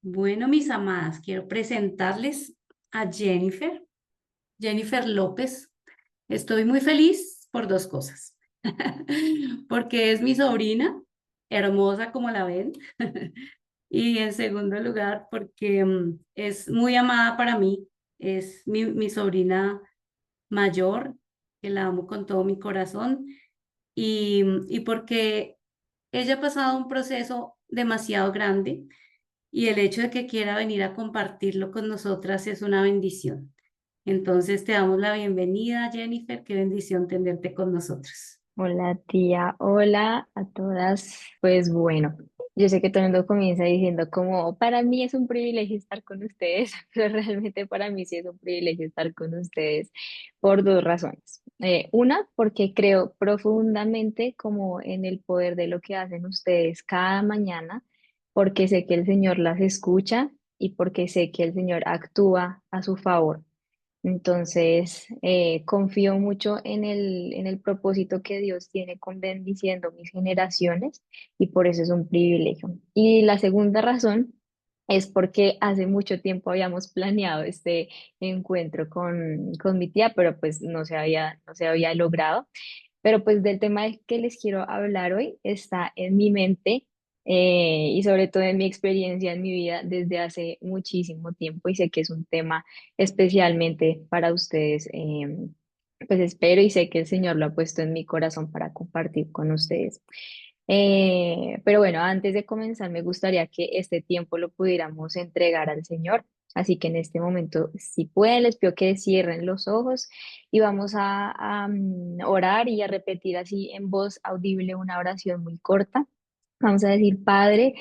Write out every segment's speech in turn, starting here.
Bueno, mis amadas, quiero presentarles a Jennifer López. Estoy muy feliz por dos cosas. Porque es mi sobrina, hermosa como la ven. Y en segundo lugar, porque es muy amada para mí. Es mi sobrina mayor, que la amo con todo mi corazón. Y porque ella ha pasado un proceso demasiado grande y el hecho de que quiera venir a compartirlo con nosotras es una bendición. Entonces te damos la bienvenida, Jennifer. Qué bendición tenerte con nosotros. Hola tía, hola a todas. Pues bueno, yo sé que todo el mundo comienza diciendo como para mí es un privilegio estar con ustedes, pero realmente para mí sí es un privilegio estar con ustedes por dos razones. Una, porque creo profundamente como en el poder de lo que hacen ustedes cada mañana, porque sé que el Señor las escucha y porque sé que el Señor actúa a su favor. Entonces, confío mucho en el propósito que Dios tiene con bendiciendo mis generaciones y por eso es un privilegio. Y la segunda razón es porque hace mucho tiempo habíamos planeado este encuentro con mi tía, pero pues no se había logrado. Pero pues del tema del que les quiero hablar hoy está en mi mente y sobre todo en mi experiencia en mi vida desde hace muchísimo tiempo y sé que es un tema especialmente para ustedes. Pues espero y sé que el Señor lo ha puesto en mi corazón para compartir con ustedes. Pero bueno, antes de comenzar, me gustaría que este tiempo lo pudiéramos entregar al Señor. Así que en este momento, si pueden, les pido que cierren los ojos y vamos a orar y a repetir así en voz audible una oración muy corta. Vamos a decir, Padre,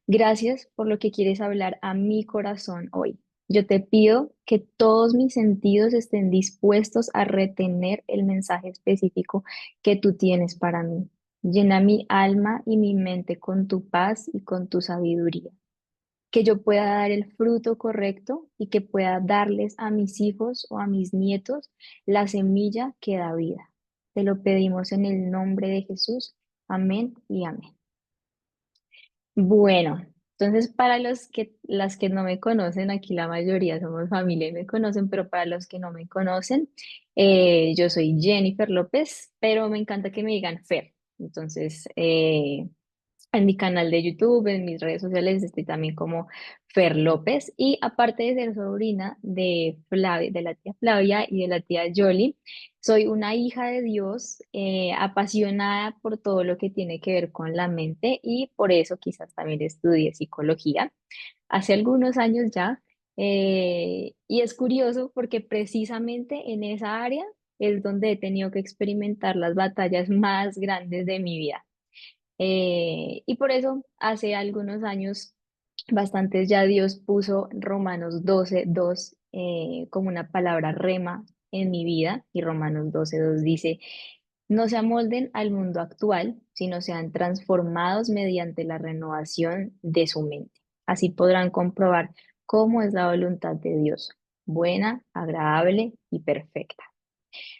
gracias por lo que quieres hablar a mi corazón hoy. Yo te pido que todos mis sentidos estén dispuestos a retener el mensaje específico que tú tienes para mí. Llena mi alma y mi mente con tu paz y con tu sabiduría. Que yo pueda dar el fruto correcto y que pueda darles a mis hijos o a mis nietos la semilla que da vida. Te lo pedimos en el nombre de Jesús. Amén y amén. Bueno, entonces para las que no me conocen, aquí la mayoría somos familia y me conocen, pero para los que no me conocen, yo soy Jennifer López, pero me encanta que me digan Fer. Entonces, en mi canal de YouTube, en mis redes sociales, estoy también como Fer López. Y aparte de ser sobrina de Flavia, de la tía Flavia y de la tía Yoli, soy una hija de Dios, apasionada por todo lo que tiene que ver con la mente y por eso quizás también estudié psicología hace algunos años ya. Y es curioso porque precisamente en esa área es donde he tenido que experimentar las batallas más grandes de mi vida. Y por eso hace algunos años, bastantes ya Dios puso Romanos 12:2 como una palabra rema en mi vida y Romanos 12:2 dice, no se amolden al mundo actual, sino sean transformados mediante la renovación de su mente. Así podrán comprobar cómo es la voluntad de Dios, buena, agradable y perfecta.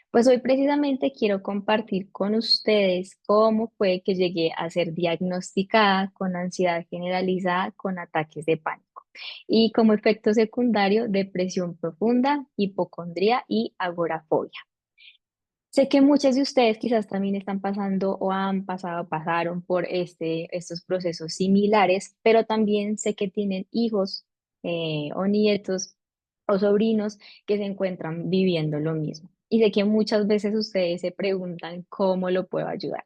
Pues hoy precisamente quiero compartir con ustedes cómo fue que llegué a ser diagnosticada con ansiedad generalizada con ataques de pánico y como efecto secundario depresión profunda, hipocondría y agorafobia. Sé que muchas de ustedes quizás también están pasando o han pasado, pasaron por estos procesos similares, pero también sé que tienen hijos o nietos o sobrinos que se encuentran viviendo lo mismo. Y sé que muchas veces ustedes se preguntan cómo lo puedo ayudar.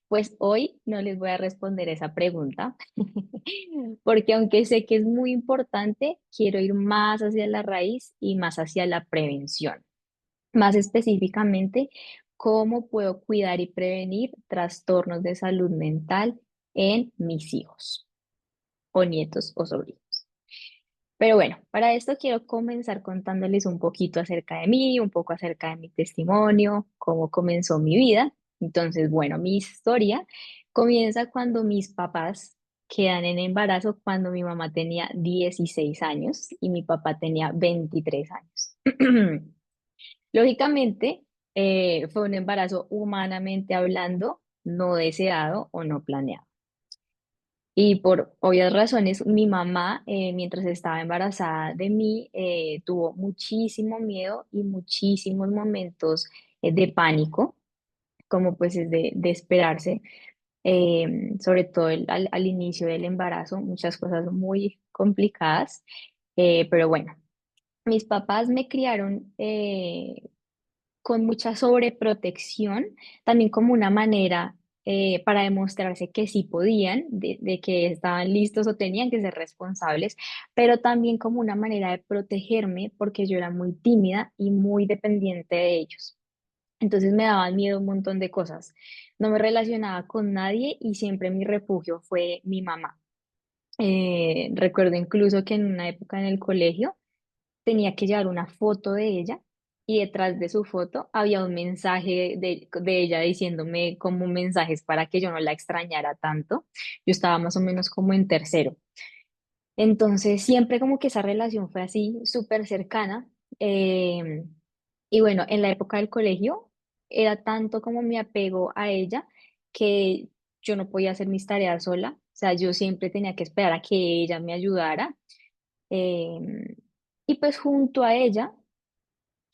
Pues hoy no les voy a responder esa pregunta, porque aunque sé que es muy importante, quiero ir más hacia la raíz y más hacia la prevención. Más específicamente, cómo puedo cuidar y prevenir trastornos de salud mental en mis hijos o nietos o sobrinos. Pero bueno, para esto quiero comenzar contándoles un poquito acerca de mí, un poco acerca de mi testimonio, cómo comenzó mi vida. Entonces, bueno, mi historia comienza cuando mis papás quedan en embarazo cuando mi mamá tenía 16 años y mi papá tenía 23 años. Lógicamente, fue un embarazo humanamente hablando, no deseado o no planeado. Y por obvias razones, mi mamá, mientras estaba embarazada de mí, tuvo muchísimo miedo y muchísimos momentos de pánico, como pues es de esperarse, sobre todo al inicio del embarazo, muchas cosas muy complicadas. Pero bueno, mis papás me criaron con mucha sobreprotección, también como una manera para demostrarse que sí podían, de que estaban listos o tenían que ser responsables, pero también como una manera de protegerme porque yo era muy tímida y muy dependiente de ellos. Entonces me daban miedo un montón de cosas. No me relacionaba con nadie y siempre mi refugio fue mi mamá. Recuerdo incluso que en una época en el colegio tenía que llevar una foto de ella y detrás de su foto había un mensaje de ella diciéndome como mensajes para que yo no la extrañara tanto. Yo estaba más o menos como en tercero. Entonces siempre como que esa relación fue así, súper cercana. Eh, y bueno, en la época del colegio era tanto como mi apego a ella que yo no podía hacer mis tareas sola. O sea, yo siempre tenía que esperar a que ella me ayudara. Eh, y pues junto a ella,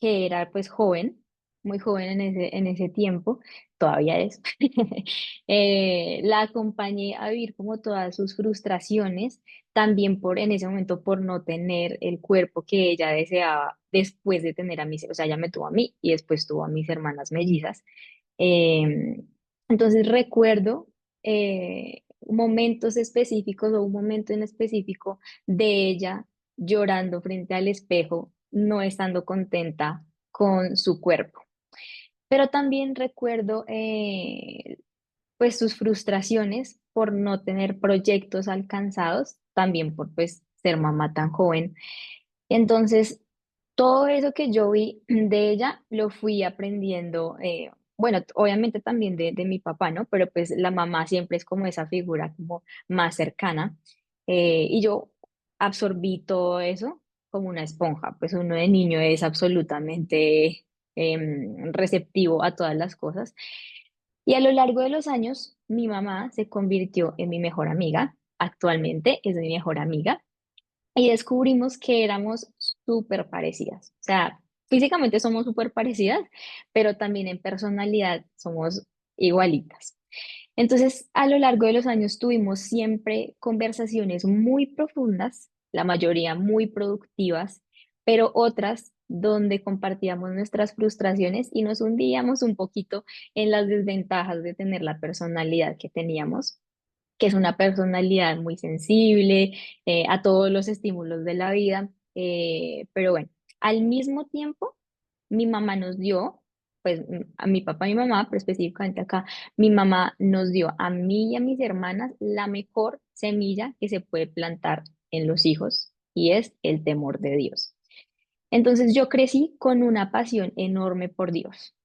que era pues joven, muy joven en ese tiempo, todavía es, la acompañé a vivir como todas sus frustraciones, también por en ese momento por no tener el cuerpo que ella deseaba después de tener a mis, o sea, ella me tuvo a mí y después tuvo a mis hermanas mellizas. Eh, entonces recuerdo momentos específicos o un momento en específico de ella llorando frente al espejo, no estando contenta con su cuerpo. Pero también recuerdo pues sus frustraciones por no tener proyectos alcanzados, también por pues ser mamá tan joven. Entonces, todo eso que yo vi de ella lo fui aprendiendo, bueno, obviamente también de mi papá, ¿no? Pero pues la mamá siempre es como esa figura como más cercana. Y yo absorbí todo eso como una esponja, pues uno de niño es absolutamente receptivo a todas las cosas. Y a lo largo de los años, mi mamá se convirtió en mi mejor amiga. Actualmente es mi mejor amiga y descubrimos que éramos súper parecidas. O sea, físicamente somos súper parecidas, pero también en personalidad somos igualitas. Entonces, a lo largo de los años tuvimos siempre conversaciones muy profundas, la mayoría muy productivas, pero otras donde compartíamos nuestras frustraciones y nos hundíamos un poquito en las desventajas de tener la personalidad que teníamos, que es una personalidad muy sensible a todos los estímulos de la vida. Pero bueno, al mismo tiempo, mi mamá nos dio, pues a mi papá y mi mamá, pero específicamente acá, mi mamá nos dio a mí y a mis hermanas la mejor semilla que se puede plantar en los hijos y es el temor de Dios. Entonces yo crecí con una pasión enorme por Dios.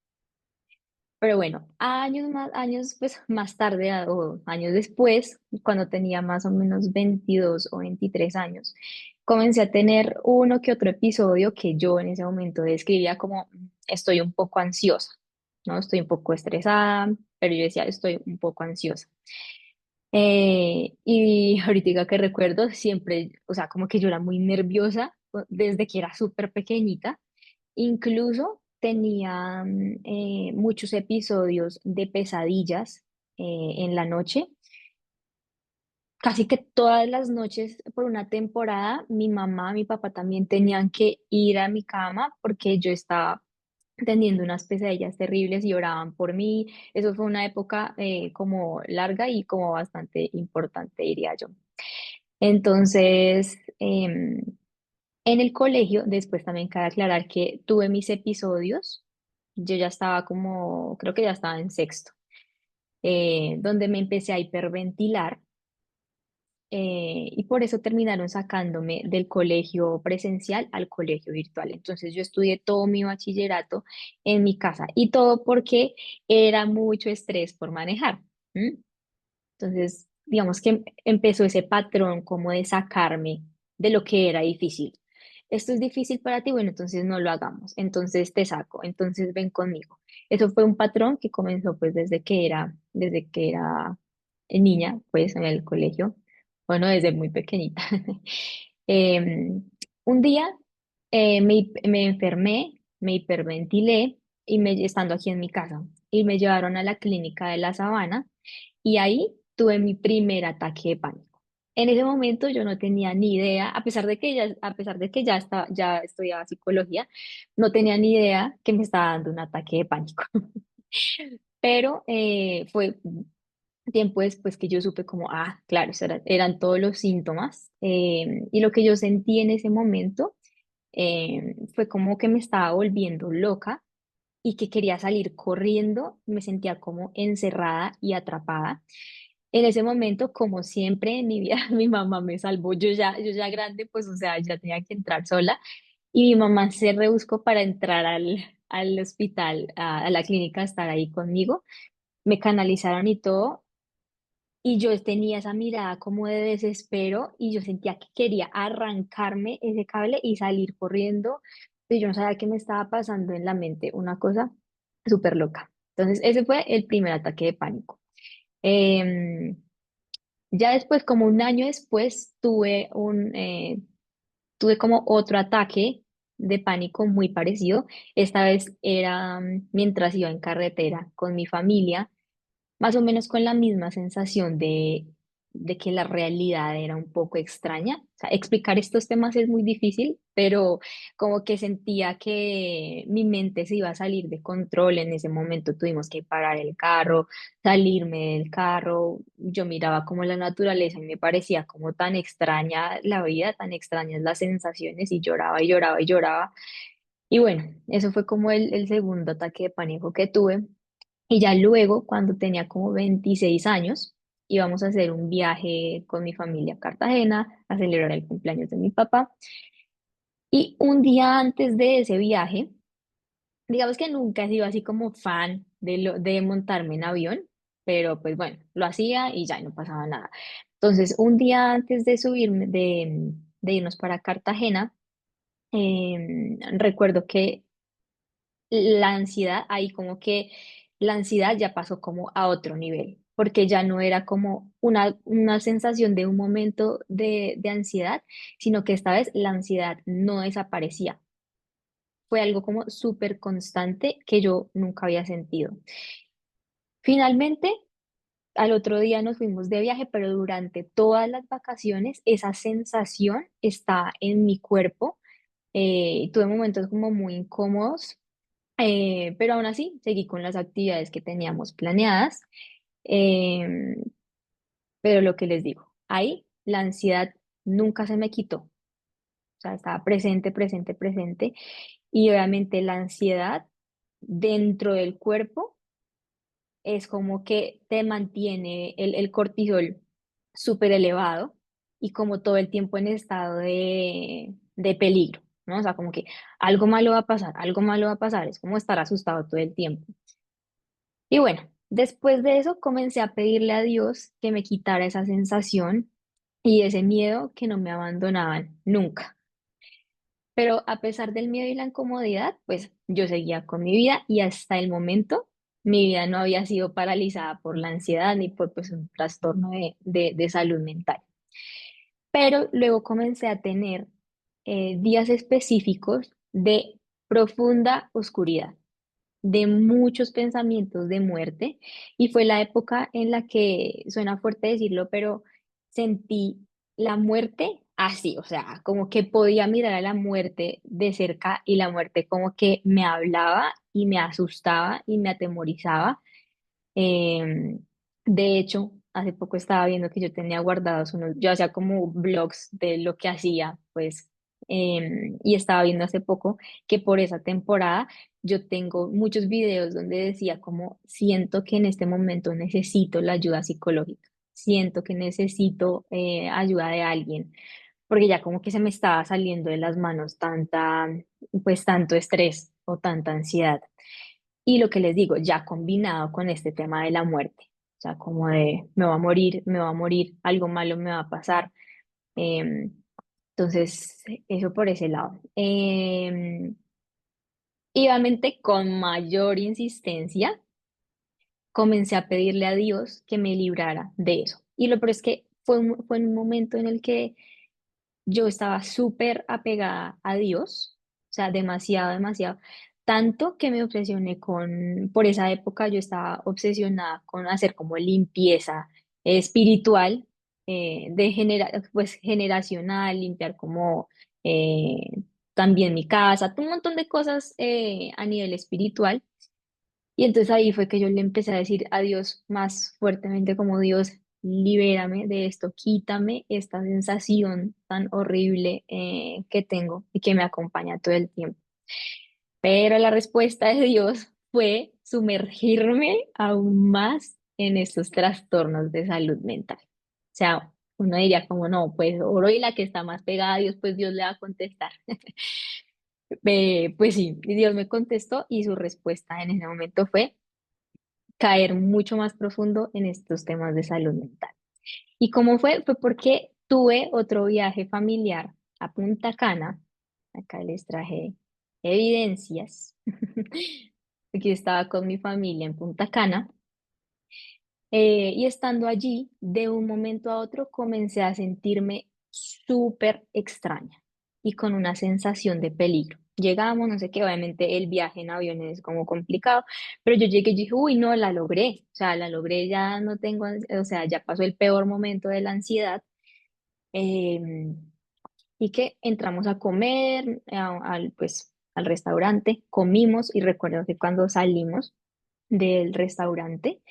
Pero bueno, años pues, más tarde o años después, cuando tenía más o menos 22 o 23 años, comencé a tener uno que otro episodio que yo en ese momento describía como estoy un poco ansiosa, ¿no? Estoy un poco estresada, pero yo decía estoy un poco ansiosa. Y ahorita que recuerdo, siempre, o sea, como que yo era muy nerviosa desde que era súper pequeñita. Incluso tenía muchos episodios de pesadillas en la noche. Casi que todas las noches por una temporada, mi mamá, mi papá también tenían que ir a mi cama porque yo estaba teniendo unas pesadillas terribles y oraban por mí. Eso fue una época como larga y como bastante importante, diría yo. Entonces, en el colegio, después también cabe aclarar que tuve mis episodios. Yo ya estaba como, creo que ya estaba en sexto, donde me empecé a hiperventilar y por eso terminaron sacándome del colegio presencial al colegio virtual. Entonces yo estudié todo mi bachillerato en mi casa y todo porque era mucho estrés por manejar. ¿M? Entonces, digamos que empezó ese patrón como de sacarme de lo que era difícil. Esto es difícil para ti, bueno, entonces no lo hagamos, entonces te saco, entonces ven conmigo. Eso fue un patrón que comenzó pues desde que era niña, pues en el colegio. bueno, desde muy pequeñita. Em, un día me enfermé, me hiperventilé y estando aquí en mi casa y me llevaron a la clínica de la Sabana y ahí tuve mi primer ataque de pánico. En ese momento yo no tenía ni idea, a pesar de que ya estudiaba psicología, no tenía ni idea que me estaba dando un ataque de pánico. Pero fue tiempo después que yo supe como, ah, claro, eran todos los síntomas. Y lo que yo sentí en ese momento fue como que me estaba volviendo loca y que quería salir corriendo, me sentía como encerrada y atrapada. En ese momento, como siempre en mi vida, mi mamá me salvó. Yo ya grande, pues, o sea, ya tenía que entrar sola. Y mi mamá se rebuscó para entrar al hospital, a la clínica, a estar ahí conmigo. Me canalizaron y todo. Y yo tenía esa mirada como de desespero y yo sentía que quería arrancarme ese cable y salir corriendo. Y yo no sabía qué me estaba pasando en la mente, una cosa súper loca. Entonces, ese fue el primer ataque de pánico. Em, ya después, como un año después, tuve como otro ataque de pánico muy parecido. Esta vez era mientras iba en carretera con mi familia más o menos con la misma sensación de que la realidad era un poco extraña. O sea, explicar estos temas es muy difícil, pero como que sentía que mi mente se iba a salir de control. En ese momento tuvimos que parar el carro, salirme del carro. Yo miraba como la naturaleza y me parecía como tan extraña la vida, tan extrañas las sensaciones y lloraba y lloraba y lloraba. Y bueno, eso fue como el segundo ataque de pánico que tuve. Y ya luego, cuando tenía como 26 años, íbamos a hacer un viaje con mi familia a Cartagena a celebrar el cumpleaños de mi papá. Y un día antes de ese viaje, digamos que nunca he sido así como fan de montarme en avión, pero pues bueno, lo hacía y ya no pasaba nada. Entonces, un día antes de subirme, de irnos para Cartagena, recuerdo que la ansiedad, ahí como que la ansiedad ya pasó como a otro nivel, porque ya no era como una sensación de un momento de ansiedad, sino que esta vez la ansiedad no desaparecía. Fue algo como súper constante que yo nunca había sentido. Finalmente, al otro día nos fuimos de viaje, pero durante todas las vacaciones esa sensación está en mi cuerpo. Tuve momentos como muy incómodos. Pero aún así, seguí con las actividades que teníamos planeadas. Em, pero lo que les digo, ahí la ansiedad nunca se me quitó. O sea, estaba presente, presente, presente. Y obviamente la ansiedad dentro del cuerpo es como que te mantiene el cortisol súper elevado y como todo el tiempo en estado de peligro, ¿no? O sea, como que algo malo va a pasar, algo malo va a pasar. Es como estar asustado todo el tiempo. Y bueno, después de eso comencé a pedirle a Dios que me quitara esa sensación y ese miedo que no me abandonaban nunca. Pero a pesar del miedo y la incomodidad, pues yo seguía con mi vida y hasta el momento mi vida no había sido paralizada por la ansiedad ni por pues, un trastorno de salud mental. Pero luego comencé a tener días específicos de profunda oscuridad, de muchos pensamientos de muerte y fue la época en la que, suena fuerte decirlo, pero sentí la muerte así, o sea, como que podía mirar a la muerte de cerca y la muerte como que me hablaba y me asustaba y me atemorizaba. Em, de hecho, hace poco estaba viendo que yo tenía guardados yo hacía como blogs de lo que hacía, pues, y estaba viendo hace poco que por esa temporada yo tengo muchos videos donde decía como siento que en este momento necesito la ayuda psicológica, siento que necesito ayuda de alguien, porque ya como que se me estaba saliendo de las manos pues tanto estrés o tanta ansiedad. Y lo que les digo, ya combinado con este tema de la muerte, o sea, como de me va a morir, me va a morir, algo malo me va a pasar. Em, entonces, eso por ese lado. Y obviamente con mayor insistencia comencé a pedirle a Dios que me librara de eso. Y lo peor es que fue un momento en el que yo estaba súper apegada a Dios, o sea, demasiado, demasiado. Tanto que me obsesioné por esa época yo estaba obsesionada con hacer como limpieza espiritual, pues generacional, limpiar como eh, también mi casa, un montón de cosas a nivel espiritual. Y entonces ahí fue que yo le empecé a decir a Dios más fuertemente como Dios, libérame de esto, quítame esta sensación tan horrible que tengo y que me acompaña todo el tiempo. Pero la respuesta de Dios fue sumergirme aún más en estos trastornos de salud mental. O sea, uno diría como no, pues oro y la que está más pegada a Dios, pues Dios le va a contestar. Pues sí, y Dios me contestó y su respuesta en ese momento fue caer mucho más profundo en estos temas de salud mental. ¿Y cómo fue? Fue porque tuve otro viaje familiar a Punta Cana. Acá les traje evidencias. Aquí estaba con mi familia en Punta Cana. Y estando allí, de un momento a otro comencé a sentirme súper extraña y con una sensación de peligro. Llegamos, no sé qué, obviamente el viaje en avión es como complicado, pero yo llegué y dije, uy, no, la logré, o sea, la logré, ya no tengo, o sea, ya pasó el peor momento de la ansiedad. eh, y que entramos a comer pues, al restaurante, comimos y recuerdo que cuando salimos del restaurante,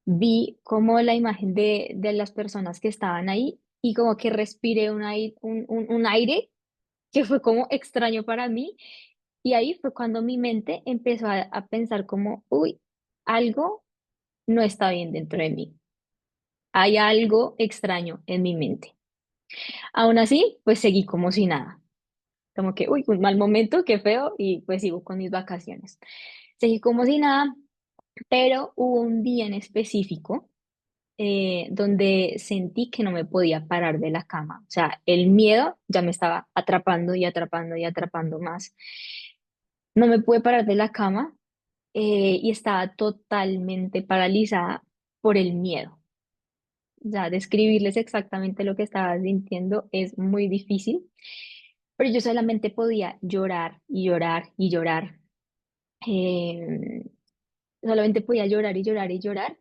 vi como la imagen de las personas que estaban ahí y como que respiré un aire que fue como extraño para mí y ahí fue cuando mi mente empezó a pensar como, uy, algo no está bien dentro de mí, hay algo extraño en mi mente. Aún así, pues seguí como si nada, como que, uy, un mal momento, qué feo, y pues sigo con mis vacaciones. Seguí como si nada, pero hubo un día en específico donde sentí que no me podía parar de la cama. O sea, el miedo ya me estaba atrapando y atrapando y atrapando más. No me pude parar de la cama y estaba totalmente paralizada por el miedo. O sea, describirles exactamente lo que estaba sintiendo es muy difícil, pero yo solamente podía llorar y llorar y llorar. Eh, Solamente podía llorar y llorar y llorar.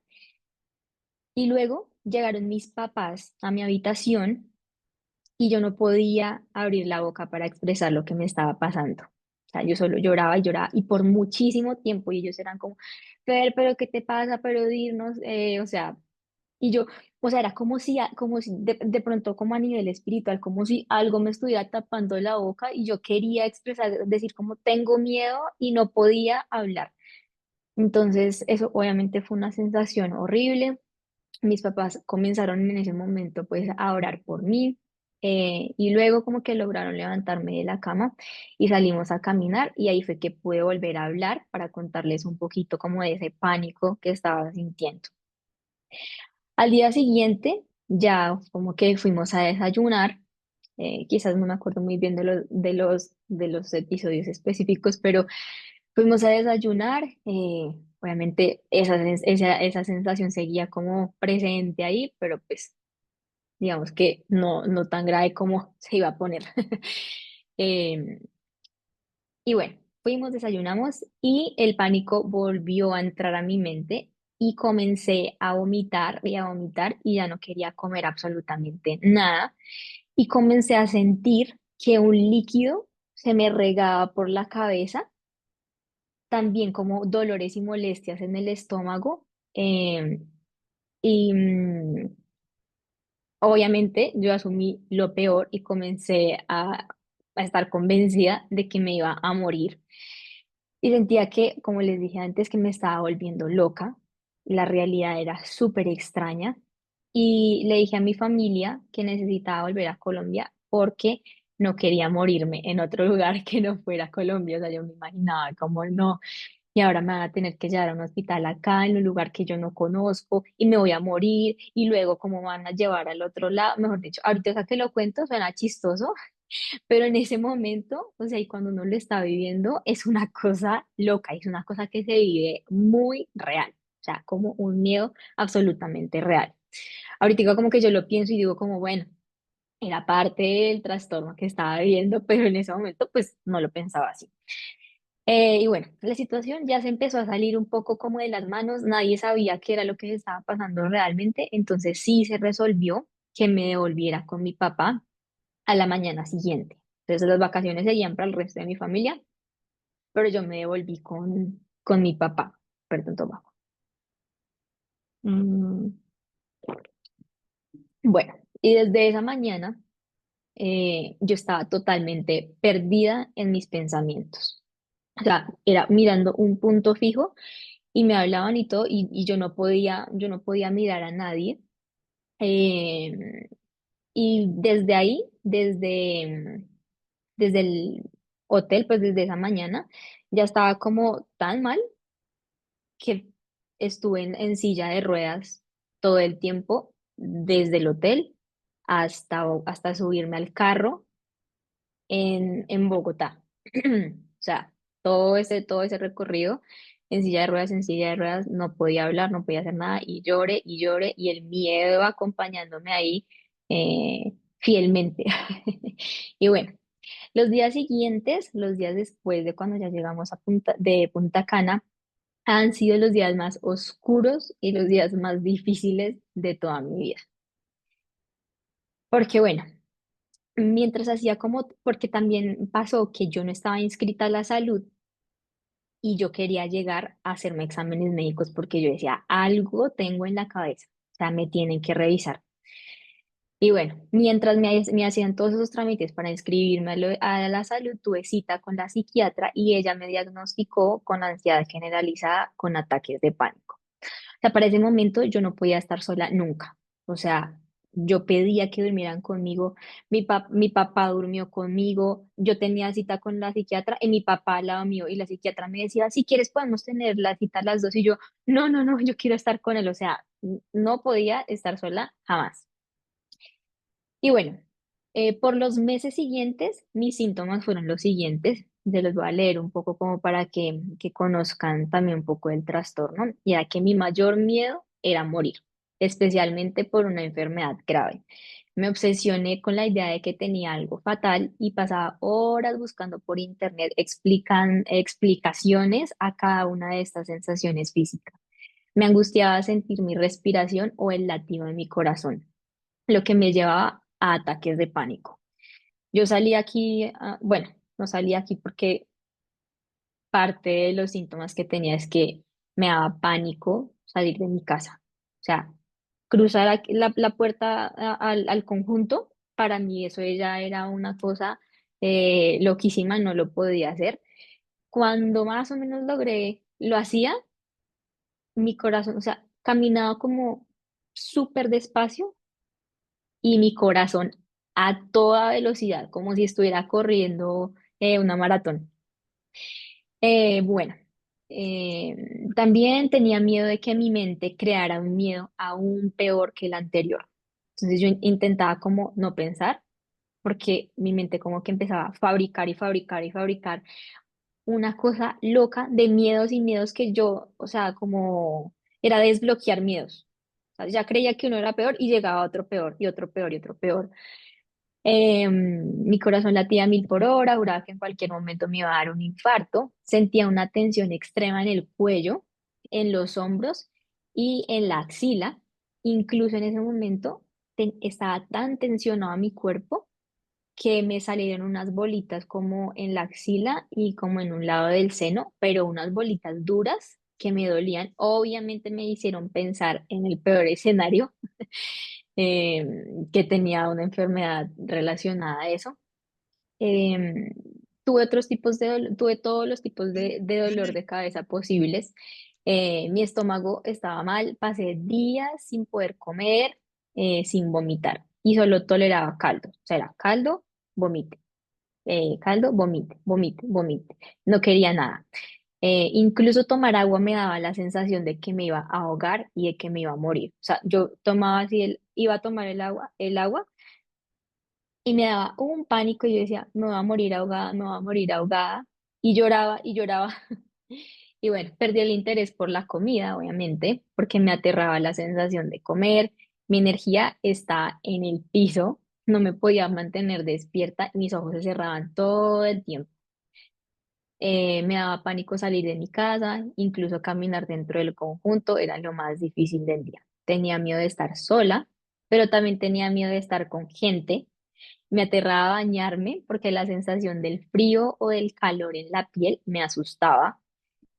Y luego llegaron mis papás a mi habitación y yo no podía abrir la boca para expresar lo que me estaba pasando. O sea, yo solo lloraba y lloraba y por muchísimo tiempo y ellos eran como, Fer, pero ¿qué te pasa? Pero dirnos, o sea, y yo, o sea, era como si de pronto como a nivel espiritual, como si algo me estuviera tapando la boca y yo quería expresar, decir como tengo miedo y no podía hablar. Entonces, eso obviamente fue una sensación horrible. Mis papás comenzaron en ese momento pues a orar por mí y luego como que lograron levantarme de la cama y salimos a caminar y ahí fue que pude volver a hablar para contarles un poquito como de ese pánico que estaba sintiendo. Al día siguiente ya como que fuimos a desayunar, quizás no me acuerdo muy bien de los episodios específicos, pero fuimos a desayunar, obviamente esa sensación seguía como presente ahí, pero pues digamos que no tan grave como se iba a poner. Eh, y bueno, fuimos, desayunamos y el pánico volvió a entrar a mi mente y comencé a vomitar y a vomitar y ya no quería comer absolutamente nada y comencé a sentir que un líquido se me regaba por la cabeza, también como dolores y molestias en el estómago. eh, y obviamente yo asumí lo peor y comencé a estar convencida de que me iba a morir. Y sentía que, como les dije antes, que me estaba volviendo loca. La realidad era súper extraña. Y le dije a mi familia que necesitaba volver a Colombia porque no quería morirme en otro lugar que no fuera Colombia. O sea, yo me imaginaba como no. Y ahora me van a tener que llevar a un hospital acá, en un lugar que yo no conozco, y me voy a morir, y luego cómo me van a llevar al otro lado. Mejor dicho, ahorita o sea, que lo cuento suena chistoso, pero en ese momento, o sea, y cuando uno lo está viviendo, es una cosa loca, es una cosa que se vive muy real, o sea, como un miedo absolutamente real. Ahorita como que yo lo pienso y digo como, bueno, era parte del trastorno que estaba viviendo, pero en ese momento pues no lo pensaba así. Y bueno, la situación ya se empezó a salir un poco como de las manos, nadie sabía qué era lo que se estaba pasando realmente, entonces sí se resolvió que me devolviera con mi papá a la mañana siguiente. Entonces las vacaciones seguían para el resto de mi familia, pero yo me devolví con mi papá. Perdón, toma. Mm, bueno, y desde esa mañana yo estaba totalmente perdida en mis pensamientos. O sea, era mirando un punto fijo y me hablaban y todo, y yo no podía mirar a nadie. Eh, y desde ahí, desde el hotel, pues desde esa mañana, ya estaba como tan mal que estuve en silla de ruedas todo el tiempo, desde el hotel hasta subirme al carro en Bogotá. O sea, todo ese recorrido en silla de ruedas, no podía hablar, no podía hacer nada y lloré y el miedo acompañándome ahí fielmente. Y bueno, los días siguientes, los días después de cuando ya llegamos de Punta Cana, han sido los días más oscuros y los días más difíciles de toda mi vida. Porque bueno, mientras hacía como, porque también pasó que yo no estaba inscrita a la salud y yo quería llegar a hacerme exámenes médicos porque yo decía, algo tengo en la cabeza, o sea, me tienen que revisar. Y bueno, mientras me hacían todos esos trámites para inscribirme a la salud, tuve cita con la psiquiatra y ella me diagnosticó con ansiedad generalizada con ataques de pánico. O sea, para ese momento yo no podía estar sola nunca. O sea, yo pedía que durmieran conmigo. Mi papá durmió conmigo. Yo tenía cita con la psiquiatra y mi papá al lado mío. Y la psiquiatra me decía, si quieres podemos tener la cita a las dos. Y yo, no, no, no, yo quiero estar con él. O sea, no podía estar sola jamás. Y bueno, por los meses siguientes, mis síntomas fueron los siguientes. Se los voy a leer un poco como para que conozcan también un poco el trastorno. Y era que mi mayor miedo era morir, especialmente por una enfermedad grave. Me obsesioné con la idea de que tenía algo fatal y pasaba horas buscando por internet explicaciones a cada una de estas sensaciones físicas. Me angustiaba sentir mi respiración o el latido de mi corazón, lo que me llevaba a ataques de pánico. Yo salí aquí, bueno, no salí aquí porque parte de los síntomas que tenía es que me daba pánico salir de mi casa. O sea, cruzar la puerta al conjunto, para mí eso ya era una cosa loquísima, no lo podía hacer. Cuando más o menos logré, lo hacía, mi corazón, o sea, caminaba como súper despacio y mi corazón a toda velocidad, como si estuviera corriendo una maratón. Bueno, también tenía miedo de que mi mente creara un miedo aún peor que el anterior. Entonces yo intentaba como no pensar, porque mi mente como que empezaba a fabricar y fabricar y fabricar una cosa loca de miedos y miedos que yo, o sea, como era desbloquear miedos. O sea, ya creía que uno era peor y llegaba otro peor y otro peor y otro peor. Mi corazón latía a 1000 por hora, juraba que en cualquier momento me iba a dar un infarto. Sentía una tensión extrema en el cuello, en los hombros y en la axila. Incluso en ese momento estaba tan tensionado mi cuerpo que me salieron unas bolitas como en la axila y como en un lado del seno, pero unas bolitas duras que me dolían. Obviamente me hicieron pensar en el peor escenario, que tenía una enfermedad relacionada a eso. Em, tuve todos los tipos de dolor de cabeza posibles. Mi estómago estaba mal, pasé días sin poder comer, sin vomitar y solo toleraba caldo. O sea, era caldo, vomite, caldo, vomite, vomite, vomite. No quería nada. Incluso tomar agua me daba la sensación de que me iba a ahogar y de que me iba a morir. O sea, yo tomaba así, iba a tomar el agua y me daba un pánico y yo decía, me voy a morir ahogada, me voy a morir ahogada. Y lloraba y lloraba. Y bueno, perdí el interés por la comida, obviamente, porque me aterraba la sensación de comer. Mi energía está en el piso, no me podía mantener despierta y mis ojos se cerraban todo el tiempo. Me daba pánico salir de mi casa, incluso caminar dentro del conjunto era lo más difícil del día. Tenía miedo de estar sola, pero también tenía miedo de estar con gente. Me aterraba bañarme porque la sensación del frío o del calor en la piel me asustaba.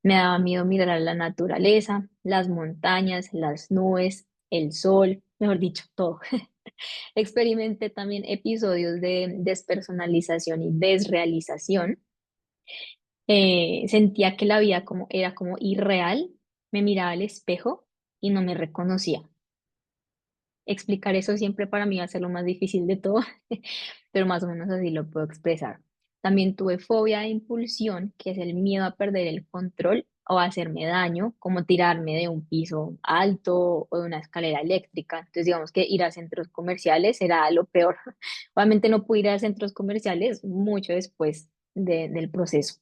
Me daba miedo mirar a la naturaleza, las montañas, las nubes, el sol, mejor dicho, todo. Experimenté también episodios de despersonalización y desrealización. Sentía que la vida era como irreal, me miraba al espejo y no me reconocía. Explicar eso siempre para mí va a ser lo más difícil de todo, pero más o menos así lo puedo expresar. También tuve fobia de impulsión, que es el miedo a perder el control o a hacerme daño, como tirarme de un piso alto o de una escalera eléctrica. Entonces, digamos que ir a centros comerciales era lo peor. Obviamente no pude ir a centros comerciales mucho después del proceso.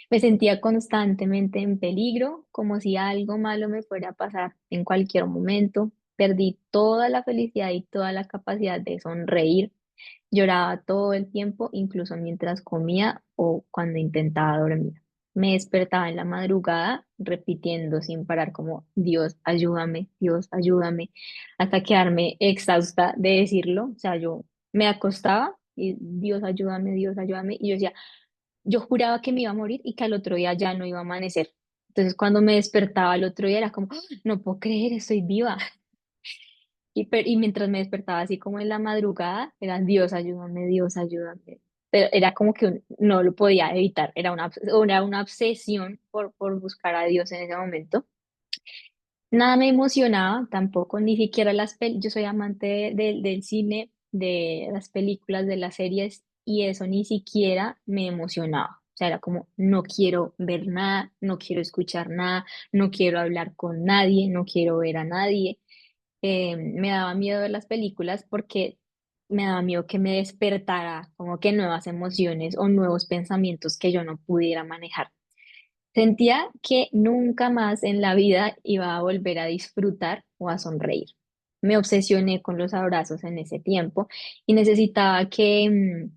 Me sentía constantemente en peligro, como si algo malo me fuera a pasar en cualquier momento. Perdí toda la felicidad y toda la capacidad de sonreír. Lloraba todo el tiempo, incluso mientras comía o cuando intentaba dormir. Me despertaba en la madrugada repitiendo sin parar como Dios, ayúdame, hasta quedarme exhausta de decirlo. O sea, yo me acostaba y Dios, ayúdame. Y yo decía, yo juraba que me iba a morir y que al otro día ya no iba a amanecer. Entonces, cuando me despertaba el otro día era como, "Ah, no puedo creer, estoy viva". Y mientras me despertaba así como en la madrugada, era Dios, ayúdame. Pero era como que no lo podía evitar, era una obsesión por buscar a Dios en ese momento. Nada me emocionaba tampoco, ni siquiera yo soy amante del cine, de las películas, de las series, y eso ni siquiera me emocionaba. O sea, era como, no quiero ver nada, no quiero escuchar nada, no quiero hablar con nadie, no quiero ver a nadie. Me daba miedo ver las películas porque me daba miedo que me despertara como que nuevas emociones o nuevos pensamientos que yo no pudiera manejar. Sentía que nunca más en la vida iba a volver a disfrutar o a sonreír. Me obsesioné con los abrazos en ese tiempo y necesitaba que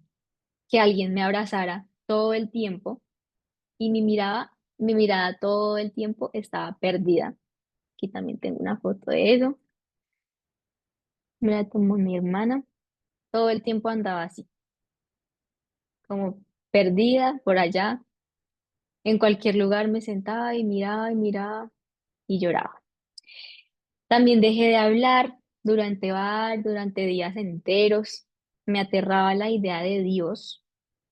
alguien me abrazara todo el tiempo y mi mirada todo el tiempo estaba perdida. Aquí también tengo una foto de eso. Me la tomó mi hermana. Todo el tiempo andaba así, como perdida por allá. En cualquier lugar me sentaba y miraba y lloraba. También dejé de hablar durante días enteros. Me aterraba la idea de Dios,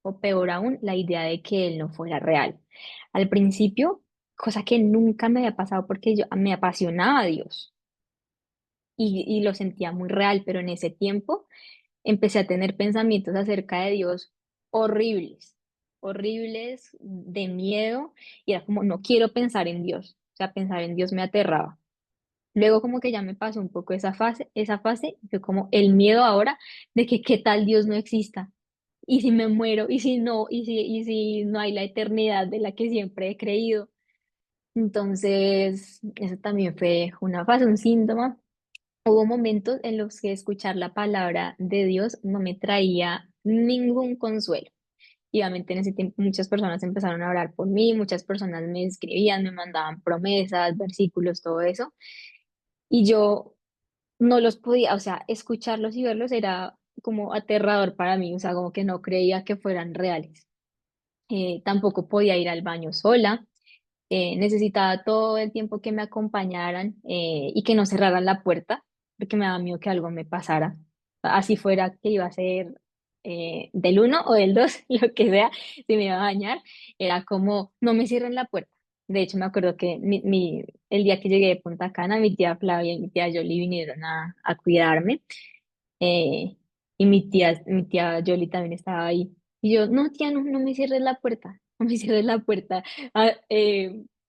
o peor aún, la idea de que Él no fuera real. Al principio, cosa que nunca me había pasado porque yo me apasionaba a Dios y lo sentía muy real, pero en ese tiempo empecé a tener pensamientos acerca de Dios horribles, horribles de miedo, y era como, no quiero pensar en Dios. O sea, pensar en Dios me aterraba. Luego como que ya me pasó un poco esa fase, fue como el miedo ahora de que qué tal Dios no exista. Y si me muero, y si no hay la eternidad de la que siempre he creído. Entonces, eso también fue una fase, un síntoma. Hubo momentos en los que escuchar la palabra de Dios no me traía ningún consuelo. Y obviamente en ese tiempo muchas personas empezaron a orar por mí, muchas personas me escribían, me mandaban promesas, versículos, todo eso. Y yo no los podía, o sea, escucharlos y verlos era como aterrador para mí, o sea, como que no creía que fueran reales. Tampoco podía ir al baño sola, necesitaba todo el tiempo que me acompañaran y que no cerraran la puerta, porque me daba miedo que algo me pasara. Así fuera que iba a ser del uno o del 2 lo que sea, si me iba a bañar, era como, no me cierren la puerta. De hecho, me acuerdo que el día que llegué de Punta Cana, mi tía Flavia y mi tía Yoli vinieron a cuidarme. eh, y mi tía Yoli también estaba ahí. Y yo, no, tía, no, no me cierres la puerta, no me cierres la puerta,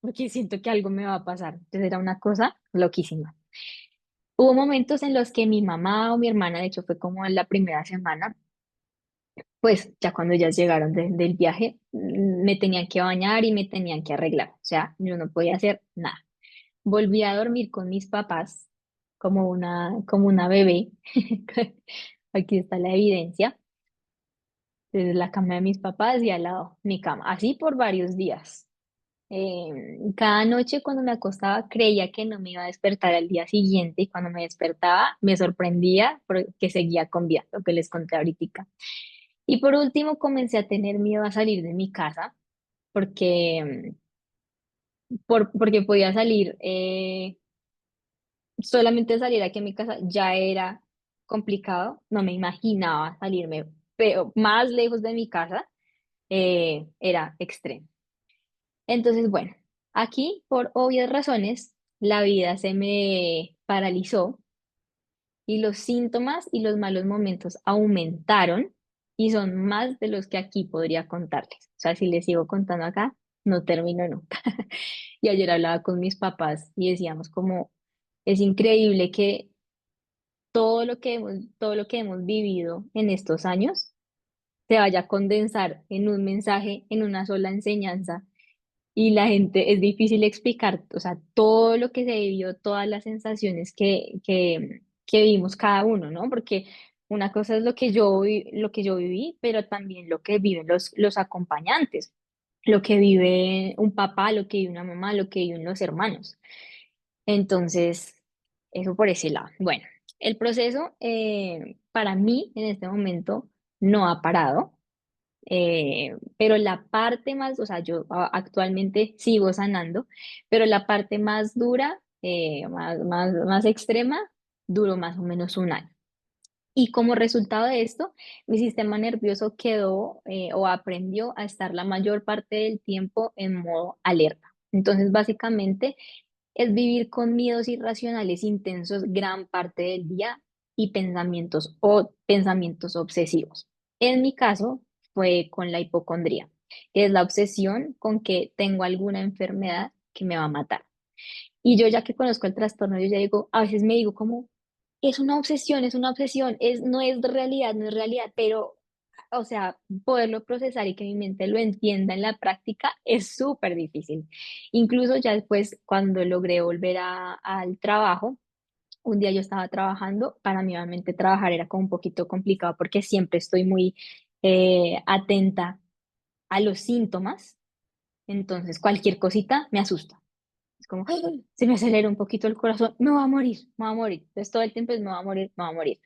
porque siento que algo me va a pasar. Entonces era una cosa loquísima. Hubo momentos en los que mi mamá o mi hermana, de hecho fue como en la primera semana, pues ya cuando ellas llegaron del viaje, me tenían que bañar y me tenían que arreglar. O sea, yo no podía hacer nada. Volví a dormir con mis papás, como una bebé. Aquí está la evidencia. Desde la cama de mis papás y al lado mi cama. Así por varios días. Cada noche cuando me acostaba creía que no me iba a despertar al día siguiente y cuando me despertaba me sorprendía porque seguía con vida, lo que les conté ahorita. Y por último comencé a tener miedo a salir de mi casa porque, porque podía salir, solamente salir aquí a mi casa ya era complicado, no me imaginaba salirme pero más lejos de mi casa, era extremo. Entonces, bueno, aquí por obvias razones la vida se me paralizó y los síntomas y los malos momentos aumentaron y son más de los que aquí podría contarles. O sea, si les sigo contando acá, no termino nunca. Y ayer hablaba con mis papás y decíamos como es increíble que todo lo que hemos vivido en estos años se vaya a condensar en un mensaje, en una sola enseñanza y la gente es difícil explicar, o sea, todo lo que se vivió, todas las sensaciones que vimos cada uno, ¿no? Porque una cosa es lo que yo viví, pero también lo que viven los acompañantes, lo que vive un papá, lo que vive una mamá, lo que viven los hermanos. Entonces, eso por ese lado. Bueno, el proceso para mí en este momento no ha parado. Pero la parte más, o sea, yo actualmente sigo sanando, pero la parte más dura, más extrema, duró más o menos un año. Y como resultado de esto, mi sistema nervioso quedó o aprendió a estar la mayor parte del tiempo en modo alerta. Entonces, básicamente, es vivir con miedos irracionales intensos gran parte del día y pensamientos o pensamientos obsesivos. En mi caso fue con la hipocondría, que es la obsesión con que tengo alguna enfermedad que me va a matar. Y yo ya que conozco el trastorno, yo ya digo, a veces me digo como, es una obsesión, no es realidad, no es realidad, pero, o sea, poderlo procesar y que mi mente lo entienda en la práctica es súper difícil. Incluso ya después, cuando logré volver al trabajo, un día yo estaba trabajando, para mí obviamente trabajar era como un poquito complicado porque siempre estoy muy atenta a los síntomas, entonces cualquier cosita me asusta. Es como, ¡ay! Se me acelera un poquito el corazón, me voy a morir, me voy a morir. Entonces todo el tiempo es, me voy a morir, me voy a morir.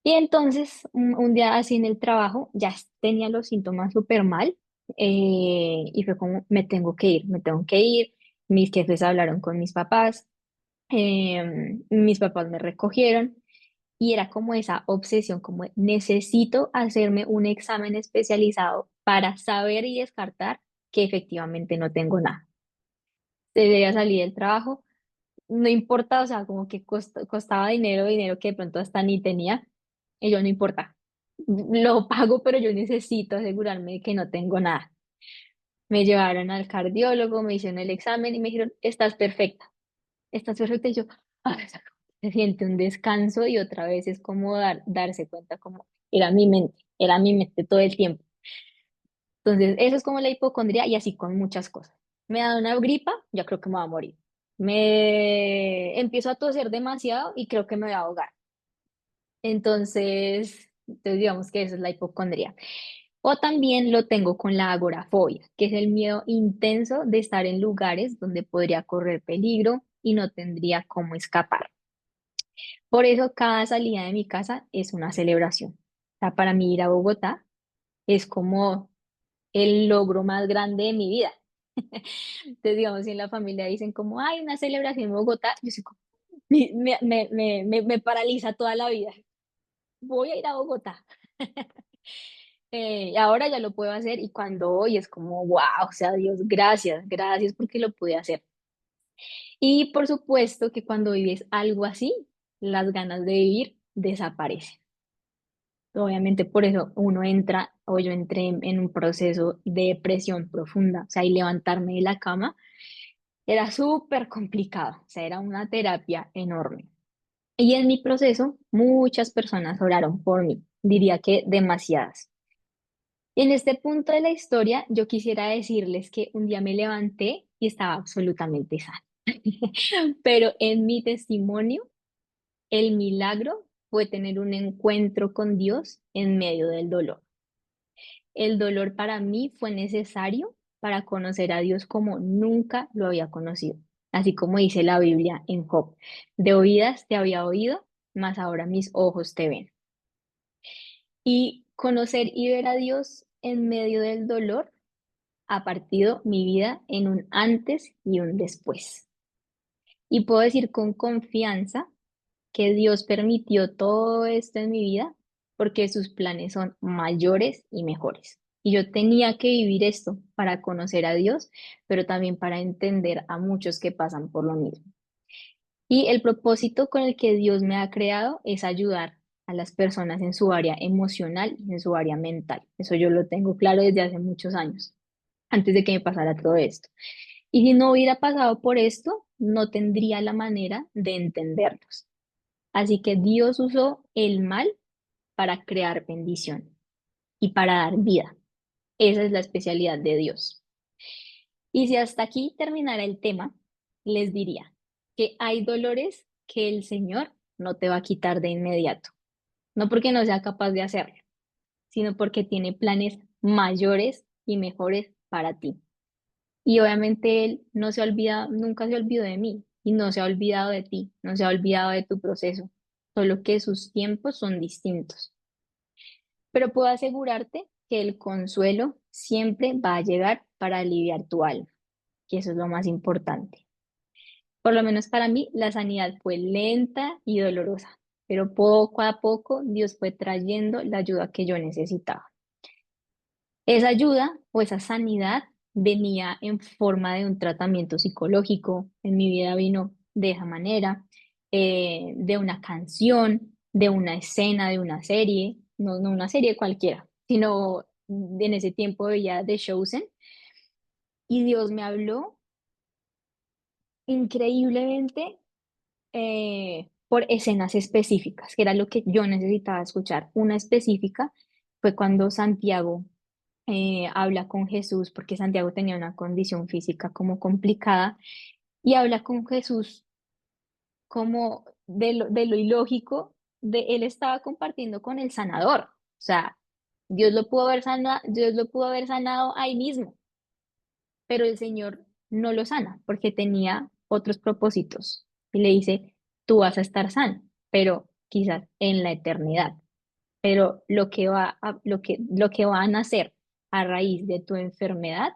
Y entonces, un día así en el trabajo, ya tenía los síntomas súper mal, y fue como, me tengo que ir, me tengo que ir. Mis jefes hablaron con mis papás me recogieron y era como esa obsesión, como necesito hacerme un examen especializado para saber y descartar que efectivamente no tengo nada. Debía salir del trabajo, no importa, o sea, como que costaba dinero, dinero que de pronto hasta ni tenía, y yo no importa, lo pago, pero yo necesito asegurarme de que no tengo nada. Me llevaron al cardiólogo, me hicieron el examen y me dijeron, estás perfecta, y yo, "Ay", se siente un descanso y otra vez es como darse cuenta como era mi mente todo el tiempo. Entonces, eso es como la hipocondría y así con muchas cosas. Me da una gripa, ya creo que me va a morir. Me empiezo a toser demasiado y creo que me voy a ahogar. Entonces, digamos que esa es la hipocondría. O también lo tengo con la agorafobia, que es el miedo intenso de estar en lugares donde podría correr peligro y no tendría cómo escapar. Por eso cada salida de mi casa es una celebración. O sea, para mí ir a Bogotá es como el logro más grande de mi vida. Entonces, digamos, si en la familia dicen como, hay una celebración en Bogotá, yo soy como, me paraliza toda la vida. Voy a ir a Bogotá. Y ahora ya lo puedo hacer y cuando voy es como, wow, o sea, Dios, gracias, gracias porque lo pude hacer. Y por supuesto que cuando vives algo así, las ganas de vivir desaparecen. Obviamente por eso uno entra o yo entré en un proceso de depresión profunda, o sea, y levantarme de la cama era súper complicado, o sea, era una terapia enorme. Y en mi proceso, muchas personas oraron por mí, diría que demasiadas. Y en este punto de la historia, yo quisiera decirles que un día me levanté y estaba absolutamente sana. Pero en mi testimonio, el milagro fue tener un encuentro con Dios en medio del dolor. El dolor para mí fue necesario para conocer a Dios como nunca lo había conocido. Así como dice la Biblia en Job, de oídas te había oído, mas ahora mis ojos te ven. Y conocer y ver a Dios en medio del dolor ha partido mi vida en un antes y un después. Y puedo decir con confianza que Dios permitió todo esto en mi vida porque sus planes son mayores y mejores. Y yo tenía que vivir esto para conocer a Dios, pero también para entender a muchos que pasan por lo mismo. Y el propósito con el que Dios me ha creado es ayudar a las personas en su área emocional y en su área mental. Eso yo lo tengo claro desde hace muchos años, antes de que me pasara todo esto. Y si no hubiera pasado por esto, no tendría la manera de entenderlos. Así que Dios usó el mal para crear bendición y para dar vida. Esa es la especialidad de Dios. Y si hasta aquí terminara el tema, les diría que hay dolores que el Señor no te va a quitar de inmediato. No porque no sea capaz de hacerlo, sino porque tiene planes mayores y mejores para ti. Y obviamente Él no se olvida, nunca se olvidó de mí y no se ha olvidado de ti, no se ha olvidado de tu proceso, solo que sus tiempos son distintos. Pero puedo asegurarte que el consuelo siempre va a llegar para aliviar tu alma, que eso es lo más importante. Por lo menos para mí, la sanidad fue lenta y dolorosa, pero poco a poco Dios fue trayendo la ayuda que yo necesitaba. Esa ayuda o esa sanidad venía en forma de un tratamiento psicológico. En mi vida vino de esa manera, de una canción, de una escena, de una serie, no una serie cualquiera, sino en ese tiempo veía The Chosen y Dios me habló increíblemente por escenas específicas, que era lo que yo necesitaba escuchar. Una específica fue cuando Santiago habla con Jesús, porque Santiago tenía una condición física como complicada, y habla con Jesús como de lo ilógico, de él estaba compartiendo con el sanador. O sea, Dios lo pudo haber sanado ahí mismo, pero el Señor no lo sana porque tenía otros propósitos. Y le dice, tú vas a estar sano, pero quizás en la eternidad. Pero lo que va a nacer a raíz de tu enfermedad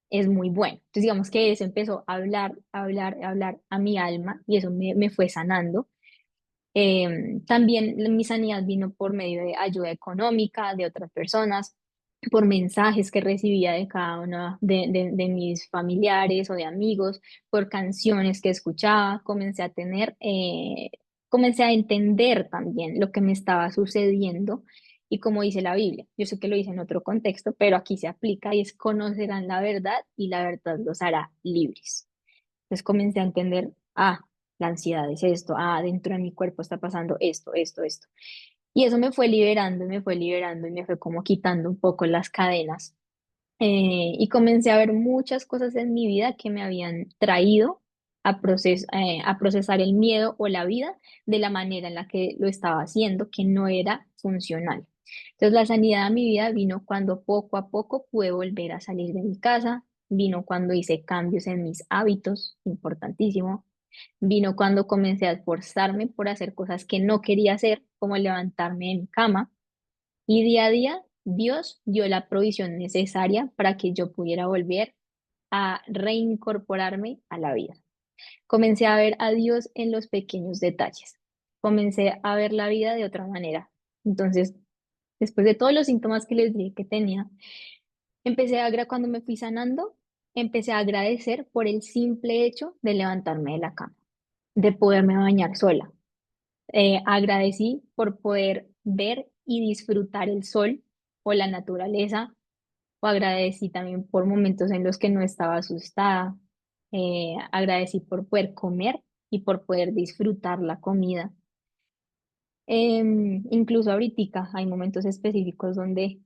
es muy bueno. Entonces, digamos que eso empezó a hablar, a hablar, a hablar a mi alma y eso me fue sanando. También mi sanidad vino por medio de ayuda económica de otras personas, por mensajes que recibía de cada uno de mis familiares o de amigos, por canciones que escuchaba. Comencé a entender también lo que me estaba sucediendo y como dice la Biblia. Yo sé que lo dice en otro contexto, pero aquí se aplica y es conocerán la verdad y la verdad los hará libres. Entonces comencé a entender, la ansiedad es esto, dentro de mi cuerpo está pasando esto, esto, esto. Y eso me fue liberando, y me fue liberando y me fue como quitando un poco las cadenas. Y comencé a ver muchas cosas en mi vida que me habían traído a procesar el miedo o la vida de la manera en la que lo estaba haciendo, que no era funcional. Entonces la sanidad a mi vida vino cuando poco a poco pude volver a salir de mi casa, vino cuando hice cambios en mis hábitos, importantísimo, vino cuando comencé a esforzarme por hacer cosas que no quería hacer, como levantarme de mi cama, y día a día Dios dio la provisión necesaria para que yo pudiera volver a reincorporarme a la vida. Comencé a ver a Dios en los pequeños detalles. Comencé a ver la vida de otra manera. Entonces, después de todos los síntomas que les dije que tenía, cuando me fui sanando, empecé a agradecer por el simple hecho de levantarme de la cama, de poderme bañar sola. Agradecí por poder ver y disfrutar el sol o la naturaleza, o agradecí también por momentos en los que no estaba asustada. Agradecí por poder comer y por poder disfrutar la comida. Incluso ahorita hay momentos específicos donde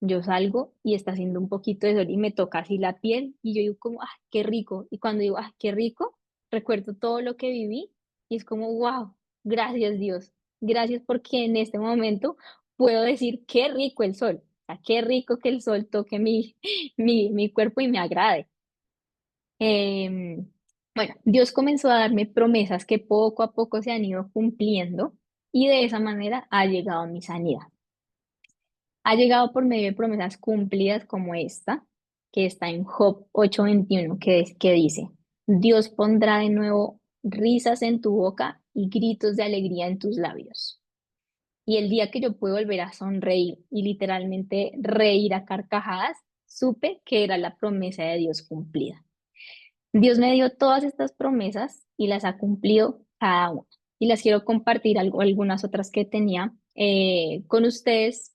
yo salgo y está haciendo un poquito de sol y me toca así la piel y yo digo como, qué rico. Y cuando digo, qué rico, recuerdo todo lo que viví y es como, wow, gracias Dios, gracias porque en este momento puedo decir qué rico el sol, o sea, qué rico que el sol toque mi cuerpo y me agrade. Em, bueno, Dios comenzó a darme promesas que poco a poco se han ido cumpliendo y de esa manera ha llegado mi sanidad. Ha llegado por medio de promesas cumplidas como esta, que está en Job 8:21, que dice, Dios pondrá de nuevo risas en tu boca y gritos de alegría en tus labios. Y el día que yo pude volver a sonreír y literalmente reír a carcajadas, supe que era la promesa de Dios cumplida. Dios me dio todas estas promesas y las ha cumplido cada una. Y las quiero compartir algunas otras que tenía con ustedes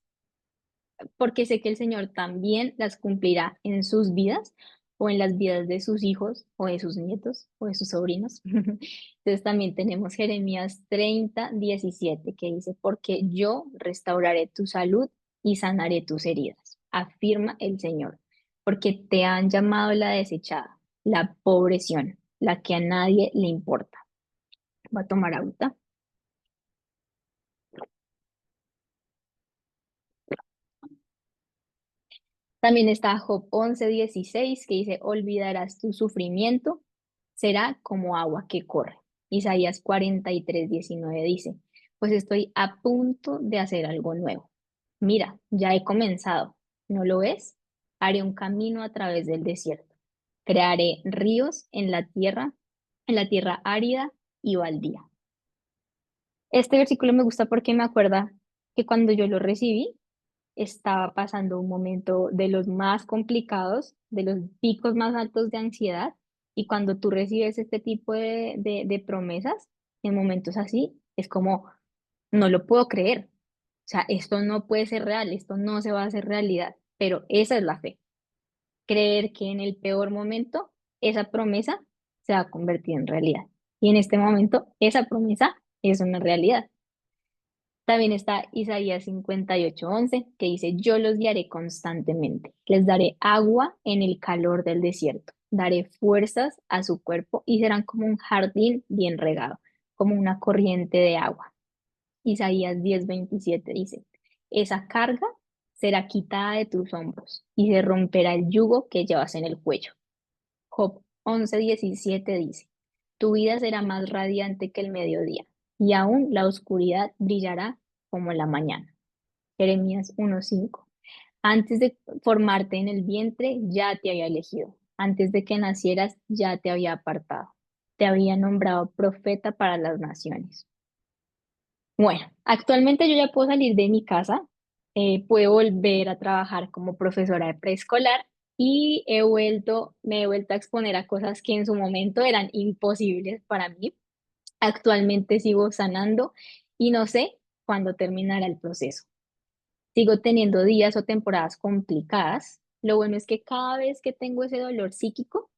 porque sé que el Señor también las cumplirá en sus vidas o en las vidas de sus hijos o de sus nietos o de sus sobrinos. Entonces también tenemos Jeremías 30:17 que dice, porque yo restauraré tu salud y sanaré tus heridas, afirma el Señor, porque te han llamado la desechada, la pobreción, la que a nadie le importa. Va a tomar agua. También está Job 11:16 que dice, olvidarás tu sufrimiento, será como agua que corre. Isaías 43:19 dice, pues estoy a punto de hacer algo nuevo. Mira, ya he comenzado. ¿No lo ves? Haré un camino a través del desierto. Crearé ríos en la tierra árida y baldía. Este versículo me gusta porque me acuerda que cuando yo lo recibí, estaba pasando un momento de los más complicados, de los picos más altos de ansiedad, y cuando tú recibes este tipo de promesas, en momentos así, es como, no lo puedo creer. O sea, esto no puede ser real, esto no se va a hacer realidad, pero esa es la fe, creer que en el peor momento esa promesa se va a convertir en realidad. Y en este momento esa promesa es una realidad. También está Isaías 58:11, que dice, yo los guiaré constantemente, les daré agua en el calor del desierto, daré fuerzas a su cuerpo y serán como un jardín bien regado, como una corriente de agua. Isaías 10:27 dice, esa carga será quitada de tus hombros y se romperá el yugo que llevas en el cuello. Job 11:17 dice, tu vida será más radiante que el mediodía, y aún la oscuridad brillará como la mañana. Jeremías 1:5, antes de formarte en el vientre ya te había elegido, antes de que nacieras ya te había apartado, te había nombrado profeta para las naciones. Bueno, actualmente yo ya puedo salir de mi casa, puedo volver a trabajar como profesora de preescolar y me he vuelto a exponer a cosas que en su momento eran imposibles para mí. Actualmente sigo sanando y no sé cuándo terminará el proceso. Sigo teniendo días o temporadas complicadas. Lo bueno es que cada vez que tengo ese dolor psíquico,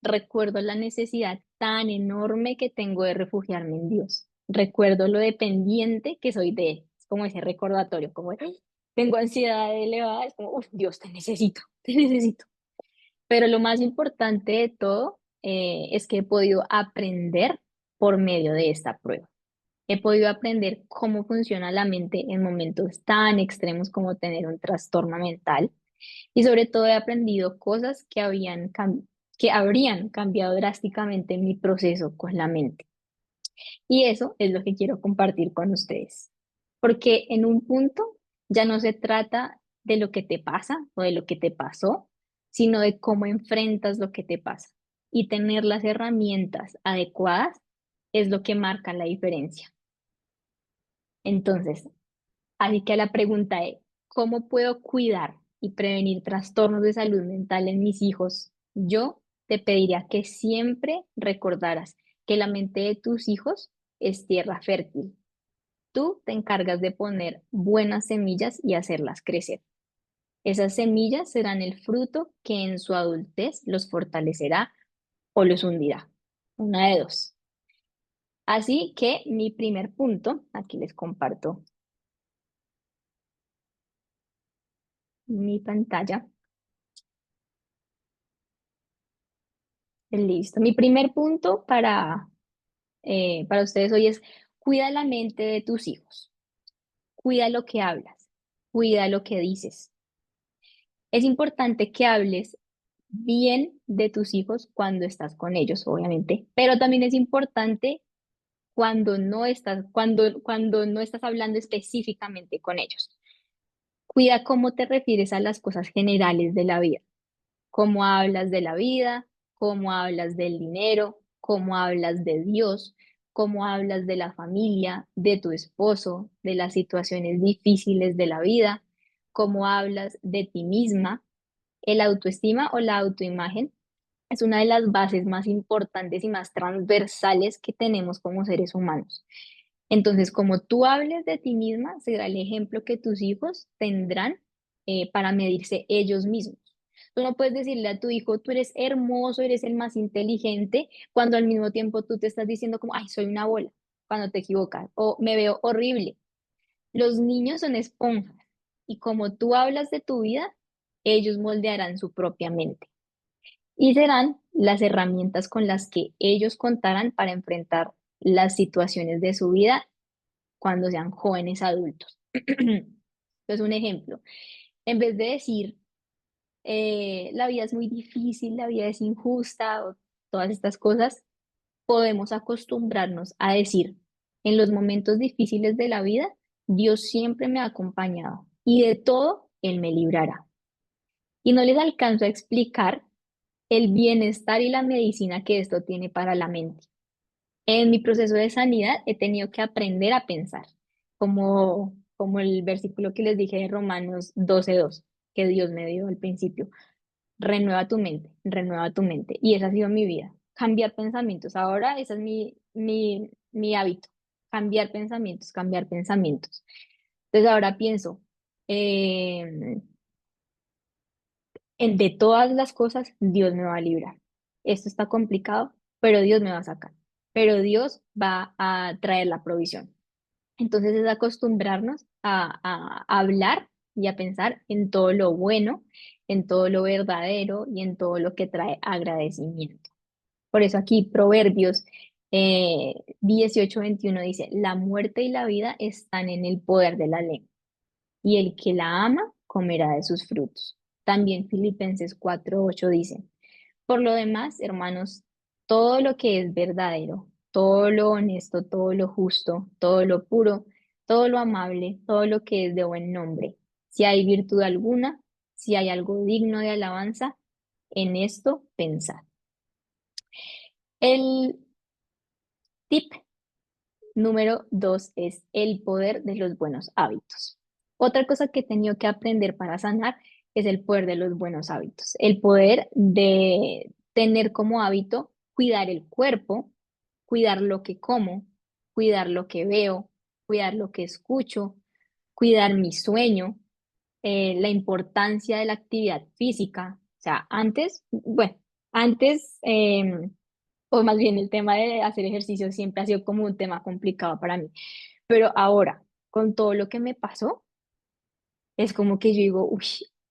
recuerdo la necesidad tan enorme que tengo de refugiarme en Dios. Recuerdo lo dependiente que soy de Él. Es como ese recordatorio, como "Ay, tengo ansiedad elevada, es como, "Uf, Dios, te necesito, te necesito". Pero lo más importante de todo es que he podido aprender por medio de esta prueba. He podido aprender cómo funciona la mente en momentos tan extremos como tener un trastorno mental y sobre todo he aprendido cosas que habrían cambiado drásticamente mi proceso con la mente. Y eso es lo que quiero compartir con ustedes. Porque en un punto ya no se trata de lo que te pasa o de lo que te pasó, sino de cómo enfrentas lo que te pasa. Y tener las herramientas adecuadas es lo que marca la diferencia. Entonces, así que la pregunta es, ¿cómo puedo cuidar y prevenir trastornos de salud mental en mis hijos? Yo te pediría que siempre recordaras que la mente de tus hijos es tierra fértil. Tú te encargas de poner buenas semillas y hacerlas crecer. Esas semillas serán el fruto que en su adultez los fortalecerá o los hundirá. Una de dos. Así que mi primer punto, aquí les comparto mi pantalla. Listo. Mi primer punto para ustedes hoy es cuida la mente de tus hijos, cuida lo que hablas, cuida lo que dices. Es importante que hables bien de tus hijos cuando estás con ellos, obviamente, pero también es importante cuando no estás hablando específicamente con ellos. Cuida cómo te refieres a las cosas generales de la vida, cómo hablas de la vida, cómo hablas del dinero, cómo hablas de Dios, cómo hablas de la familia, de tu esposo, de las situaciones difíciles de la vida, cómo hablas de ti misma. El autoestima o la autoimagen es una de las bases más importantes y más transversales que tenemos como seres humanos. Entonces, como tú hables de ti misma, será el ejemplo que tus hijos tendrán para medirse ellos mismos. Tú no puedes decirle a tu hijo, tú eres hermoso, eres el más inteligente, cuando al mismo tiempo tú te estás diciendo como, ay, soy una bola, cuando te equivocas, o me veo horrible. Los niños son esponjas y como tú hablas de tu vida, ellos moldearán su propia mente y serán las herramientas con las que ellos contarán para enfrentar las situaciones de su vida cuando sean jóvenes adultos. Entonces, un ejemplo, en vez de decir, la vida es muy difícil, la vida es injusta o todas estas cosas, podemos acostumbrarnos a decir, en los momentos difíciles de la vida, Dios siempre me ha acompañado y de todo Él me librará. Y no les alcanzo a explicar el bienestar y la medicina que esto tiene para la mente. En mi proceso de sanidad he tenido que aprender a pensar, como el versículo que les dije de Romanos 12:2, que Dios me dio al principio. Renueva tu mente, renueva tu mente. Y esa ha sido mi vida, cambiar pensamientos. Ahora ese es mi hábito, cambiar pensamientos, cambiar pensamientos. Entonces ahora pienso, eh, de todas las cosas, Dios me va a librar. Esto está complicado, pero Dios me va a sacar. Pero Dios va a traer la provisión. Entonces es acostumbrarnos a hablar y a pensar en todo lo bueno, en todo lo verdadero y en todo lo que trae agradecimiento. Por eso aquí Proverbios 18:21 dice, la muerte y la vida están en el poder de la lengua y el que la ama comerá de sus frutos. También Filipenses 4:8 dice, por lo demás, hermanos, todo lo que es verdadero, todo lo honesto, todo lo justo, todo lo puro, todo lo amable, todo lo que es de buen nombre, si hay virtud alguna, si hay algo digno de alabanza, en esto pensad. El tip número 2 es el poder de los buenos hábitos. Otra cosa que he tenido que aprender para sanar es el poder de los buenos hábitos. El poder de tener como hábito cuidar el cuerpo, cuidar lo que como, cuidar lo que veo, cuidar lo que escucho, cuidar mi sueño, la importancia de la actividad física. O sea, antes, bueno, antes o más bien el tema de hacer ejercicio siempre ha sido como un tema complicado para mí. Pero ahora, con todo lo que me pasó, es como que yo digo, uy,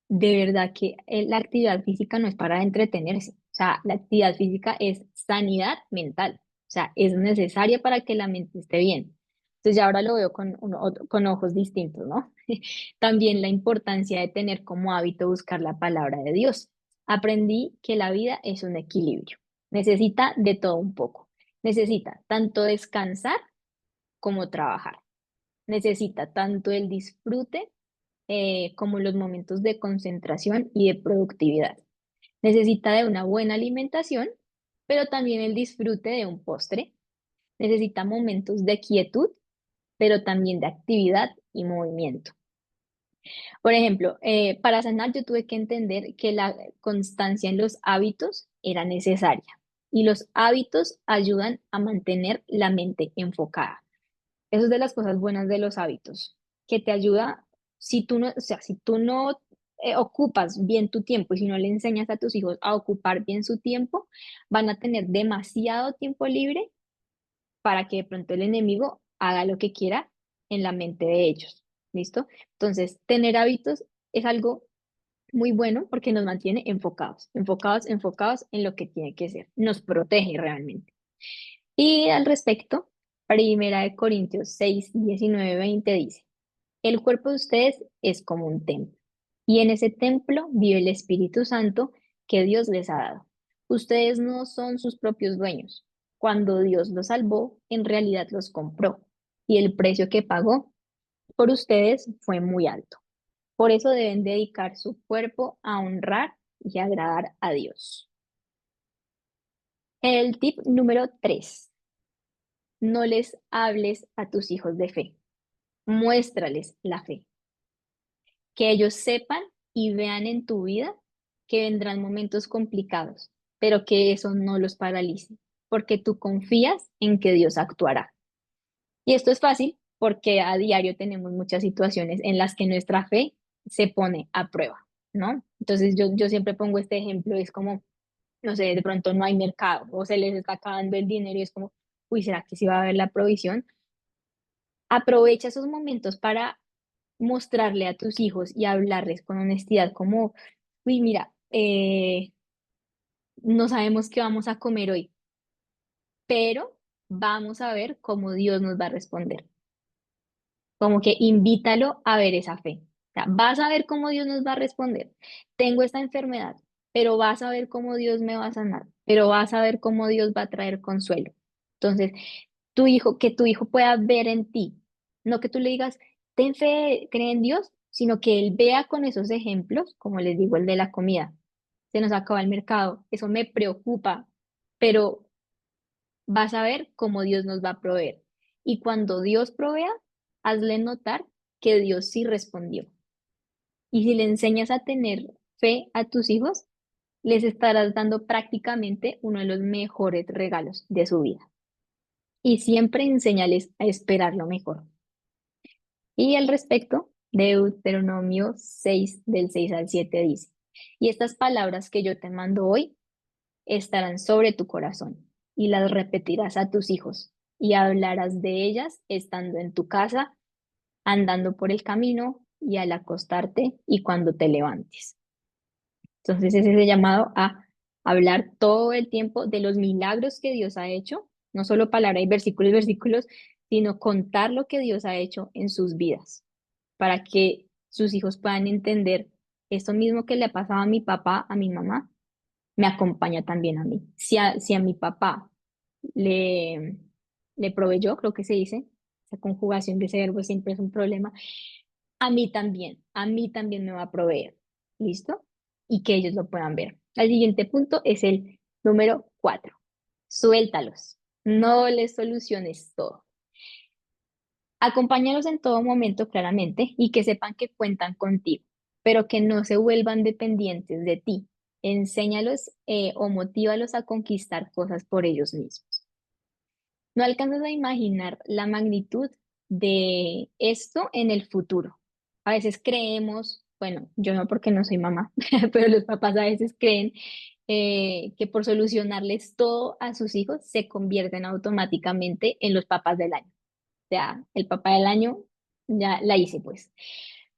de verdad que la actividad física no es para entretenerse. O sea, la actividad física es sanidad mental. O sea, es necesaria para que la mente esté bien. Entonces ya ahora lo veo con ojos distintos, ¿no? También la importancia de tener como hábito buscar la palabra de Dios. Aprendí que la vida es un equilibrio. Necesita de todo un poco. Necesita tanto descansar como trabajar. Necesita tanto el disfrute como los momentos de concentración y de productividad. Necesita de una buena alimentación, pero también el disfrute de un postre. Necesita momentos de quietud, pero también de actividad y movimiento. Por ejemplo, para sanar yo tuve que entender que la constancia en los hábitos era necesaria y los hábitos ayudan a mantener la mente enfocada. Eso es de las cosas buenas de los hábitos, que te ayuda, si tú no, o sea, si tú no ocupas bien tu tiempo y si no le enseñas a tus hijos a ocupar bien su tiempo, van a tener demasiado tiempo libre para que de pronto el enemigo haga lo que quiera en la mente de ellos. ¿Listo? Entonces, tener hábitos es algo Muy bueno porque nos mantiene enfocados, enfocados, enfocados en lo que tiene que ser. Nos protege realmente. Y al respecto, Primera de Corintios 6 19 20 dice, el cuerpo de ustedes es como un templo, y en ese templo vive el Espíritu Santo que Dios les ha dado. Ustedes no son sus propios dueños. Cuando Dios los salvó, en realidad los compró, y el precio que pagó por ustedes fue muy alto. Por eso deben dedicar su cuerpo a honrar y agradar a Dios. El tip número 3: no les hables a tus hijos de fe, muéstrales la fe. Que ellos sepan y vean en tu vida que vendrán momentos complicados, pero que eso no los paralice, porque tú confías en que Dios actuará. Y esto es fácil porque a diario tenemos muchas situaciones en las que nuestra fe se pone a prueba, ¿no? Entonces yo siempre pongo este ejemplo, es como, no sé, de pronto no hay mercado o se les está acabando el dinero y es como, uy, ¿será que sí va a haber la provisión? Aprovecha esos momentos para mostrarle a tus hijos y hablarles con honestidad como, uy, mira, no sabemos qué vamos a comer hoy, pero vamos a ver cómo Dios nos va a responder. Como que invítalo a ver esa fe. O sea, vas a ver cómo Dios nos va a responder. Tengo esta enfermedad, pero vas a ver cómo Dios me va a sanar, pero vas a ver cómo Dios va a traer consuelo. Entonces, tu hijo, que tu hijo pueda ver en ti, no que tú le digas, ten fe, cree en Dios, sino que él vea con esos ejemplos, como les digo, el de la comida. Se nos acaba el mercado, eso me preocupa, pero vas a ver cómo Dios nos va a proveer. Y cuando Dios provea, hazle notar que Dios sí respondió. Y si le enseñas a tener fe a tus hijos, les estarás dando prácticamente uno de los mejores regalos de su vida. Y siempre enséñales a esperar lo mejor. Y al respecto, Deuteronomio 6 del 6 al 7 dice, y estas palabras que yo te mando hoy estarán sobre tu corazón, y las repetirás a tus hijos, y hablarás de ellas estando en tu casa, andando por el camino, y al acostarte y cuando te levantes. Entonces es ese llamado a hablar todo el tiempo de los milagros que Dios ha hecho, no solo palabra y versículos, sino contar lo que Dios ha hecho en sus vidas, para que sus hijos puedan entender esto mismo que le ha pasado a mi papá, a mi mamá, me acompaña también a mí. Si a mi papá le, le proveyó, creo que se dice, esa conjugación de ese verbo siempre es un problema, a mí también me va a proveer. ¿Listo? Y que ellos lo puedan ver. El siguiente punto es el número 4. Suéltalos. No les soluciones todo. Acompáñalos en todo momento, claramente, y que sepan que cuentan contigo, pero que no se vuelvan dependientes de ti. Enséñalos o motívalos a conquistar cosas por ellos mismos. No alcanzas a imaginar la magnitud de esto en el futuro. A veces creemos, bueno, yo no porque no soy mamá, pero los papás a veces creen que por solucionarles todo a sus hijos se convierten automáticamente en los papás del año. O sea, el papá del año ya la hice pues.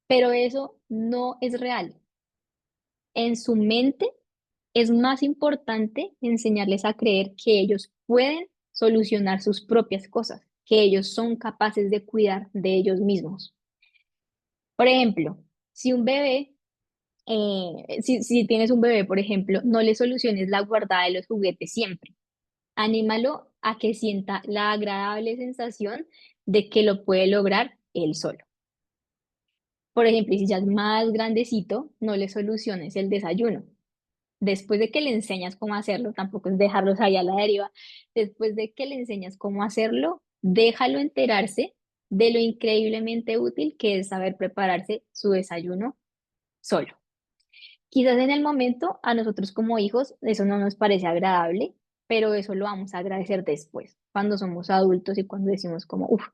Pero eso no es real. En su mente es más importante enseñarles a creer que ellos pueden solucionar sus propias cosas, que ellos son capaces de cuidar de ellos mismos. Por ejemplo, si un bebé, si tienes un bebé, por ejemplo, no le soluciones la guardada de los juguetes siempre. Anímalo a que sienta la agradable sensación de que lo puede lograr él solo. Por ejemplo, y si ya es más grandecito, no le soluciones el desayuno. Después de que le enseñas cómo hacerlo, tampoco es dejarlos ahí a la deriva, después de que le enseñas cómo hacerlo, déjalo enterarse de lo increíblemente útil que es saber prepararse su desayuno solo. Quizás en el momento a nosotros como hijos eso no nos parece agradable, pero eso lo vamos a agradecer después, cuando somos adultos y cuando decimos como, uff,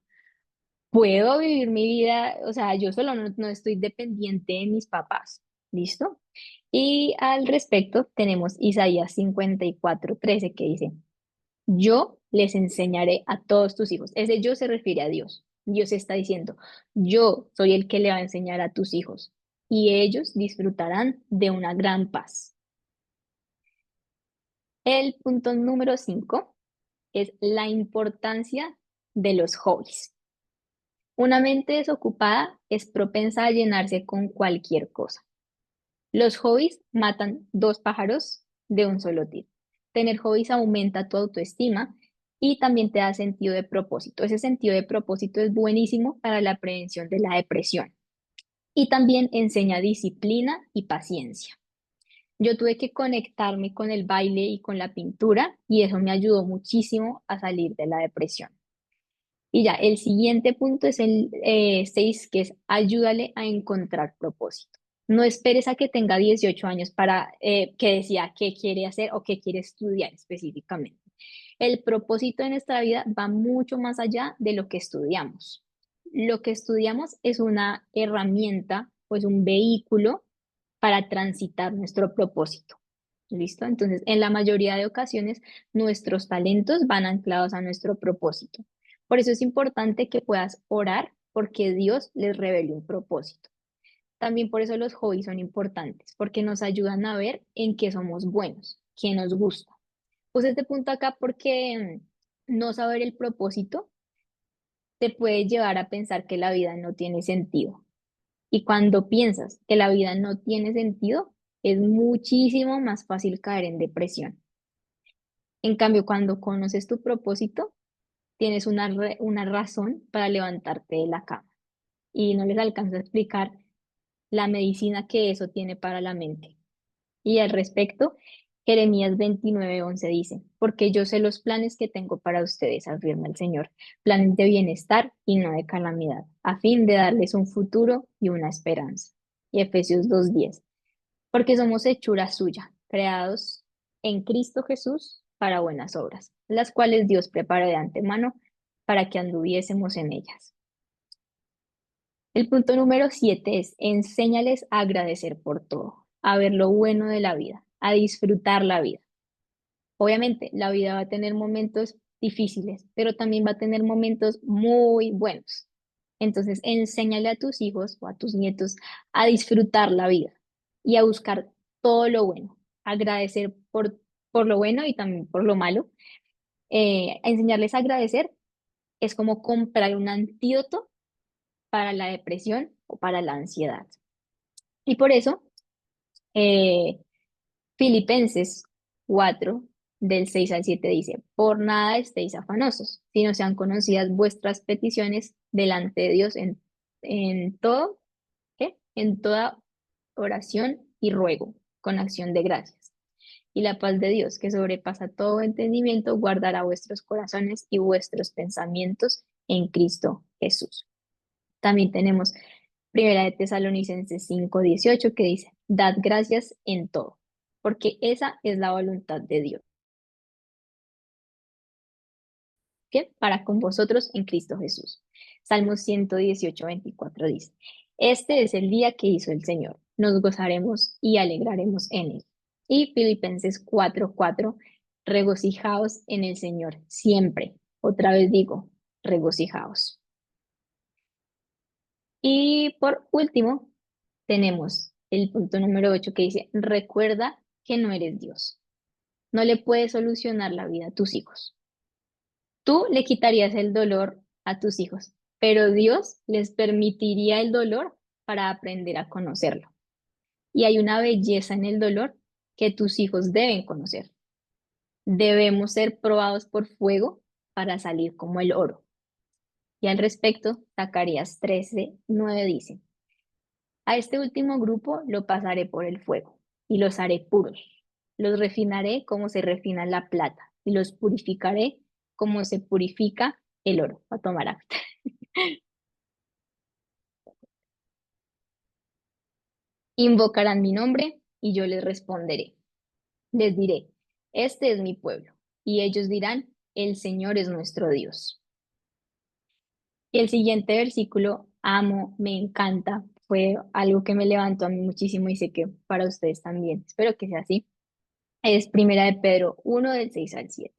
puedo vivir mi vida, o sea, yo solo no estoy dependiente de mis papás. ¿Listo? Y al respecto tenemos Isaías 54:13 que dice, yo les enseñaré a todos tus hijos. Ese yo se refiere a Dios. Dios está diciendo, yo soy el que le va a enseñar a tus hijos. y ellos disfrutarán de una gran paz. El punto número 5 es la importancia de los hobbies. Una mente desocupada es propensa a llenarse con cualquier cosa. Los hobbies matan dos pájaros de un solo tiro. Tener hobbies aumenta tu autoestima y también te da sentido de propósito. Ese sentido de propósito es buenísimo para la prevención de la depresión y también enseña disciplina y paciencia. Yo tuve que conectarme con el baile y con la pintura y eso me ayudó muchísimo a salir de la depresión. Y ya, el siguiente punto es el 6, que es ayúdale a encontrar propósito. No esperes a que tenga 18 años para que decida qué quiere hacer o qué quiere estudiar específicamente. El propósito de nuestra vida va mucho más allá de lo que estudiamos. Lo que estudiamos es una herramienta, pues un vehículo para transitar nuestro propósito. ¿Listo? Entonces, en la mayoría de ocasiones, nuestros talentos van anclados a nuestro propósito. Por eso es importante que puedas orar porque Dios les revele un propósito. También por eso los hobbies son importantes, porque nos ayudan a ver en qué somos buenos, qué nos gusta. Puse este punto acá porque no saber el propósito te puede llevar a pensar que la vida no tiene sentido. Y cuando piensas que la vida no tiene sentido, es muchísimo más fácil caer en depresión. En cambio, cuando conoces tu propósito, tienes una razón para levantarte de la cama. Y no les alcanzo a explicar la medicina que eso tiene para la mente. Y al respecto, Jeremías 29:11 dice, porque yo sé los planes que tengo para ustedes, afirma el Señor, planes de bienestar y no de calamidad, a fin de darles un futuro y una esperanza. Y Efesios 2:10, porque somos hechura suya, creados en Cristo Jesús para buenas obras, las cuales Dios prepara de antemano para que anduviésemos en ellas. El punto número 7 es enséñales a agradecer por todo, a ver lo bueno de la vida, a disfrutar la vida. Obviamente, la vida va a tener momentos difíciles, pero también va a tener momentos muy buenos. Entonces, enséñale a tus hijos o a tus nietos a disfrutar la vida y a buscar todo lo bueno, agradecer por lo bueno y también por lo malo. Enseñarles a agradecer es como comprar un antídoto para la depresión o para la ansiedad. Y por eso, eh, Filipenses 4, del 6 al 7 dice, por nada estéis afanosos, sino sean conocidas vuestras peticiones delante de Dios en todo, ¿qué? En toda oración y ruego, con acción de gracias. Y la paz de Dios, que sobrepasa todo entendimiento, guardará vuestros corazones y vuestros pensamientos en Cristo Jesús. También tenemos Primera de Tesalonicenses 5:18 que dice, dad gracias en todo, porque esa es la voluntad de Dios, que para con vosotros en Cristo Jesús. Salmos 118:24 dice, este es el día que hizo el Señor, nos gozaremos y alegraremos en él. Y Filipenses 4:4, regocijaos en el Señor siempre. Otra vez digo, regocijaos. Y por último, tenemos el punto número 8 que dice, recuerda que no eres Dios. No le puedes solucionar la vida a tus hijos. Tú le quitarías el dolor a tus hijos, pero Dios les permitiría el dolor para aprender a conocerlo. Y hay una belleza en el dolor que tus hijos deben conocer. Debemos ser probados por fuego para salir como el oro. Y al respecto, Zacarías 13:9 dice, a este último grupo lo pasaré por el fuego y los haré puros. Los refinaré como se refina la plata y los purificaré como se purifica el oro. Va a tomar agua. Invocarán mi nombre y yo les responderé. Les diré, este es mi pueblo. Y ellos dirán, el Señor es nuestro Dios. Y el siguiente versículo, amo, me encanta, fue algo que me levantó a mí muchísimo y sé que para ustedes también. Espero que sea así. Es Primera de Pedro 1 del 6 al 7.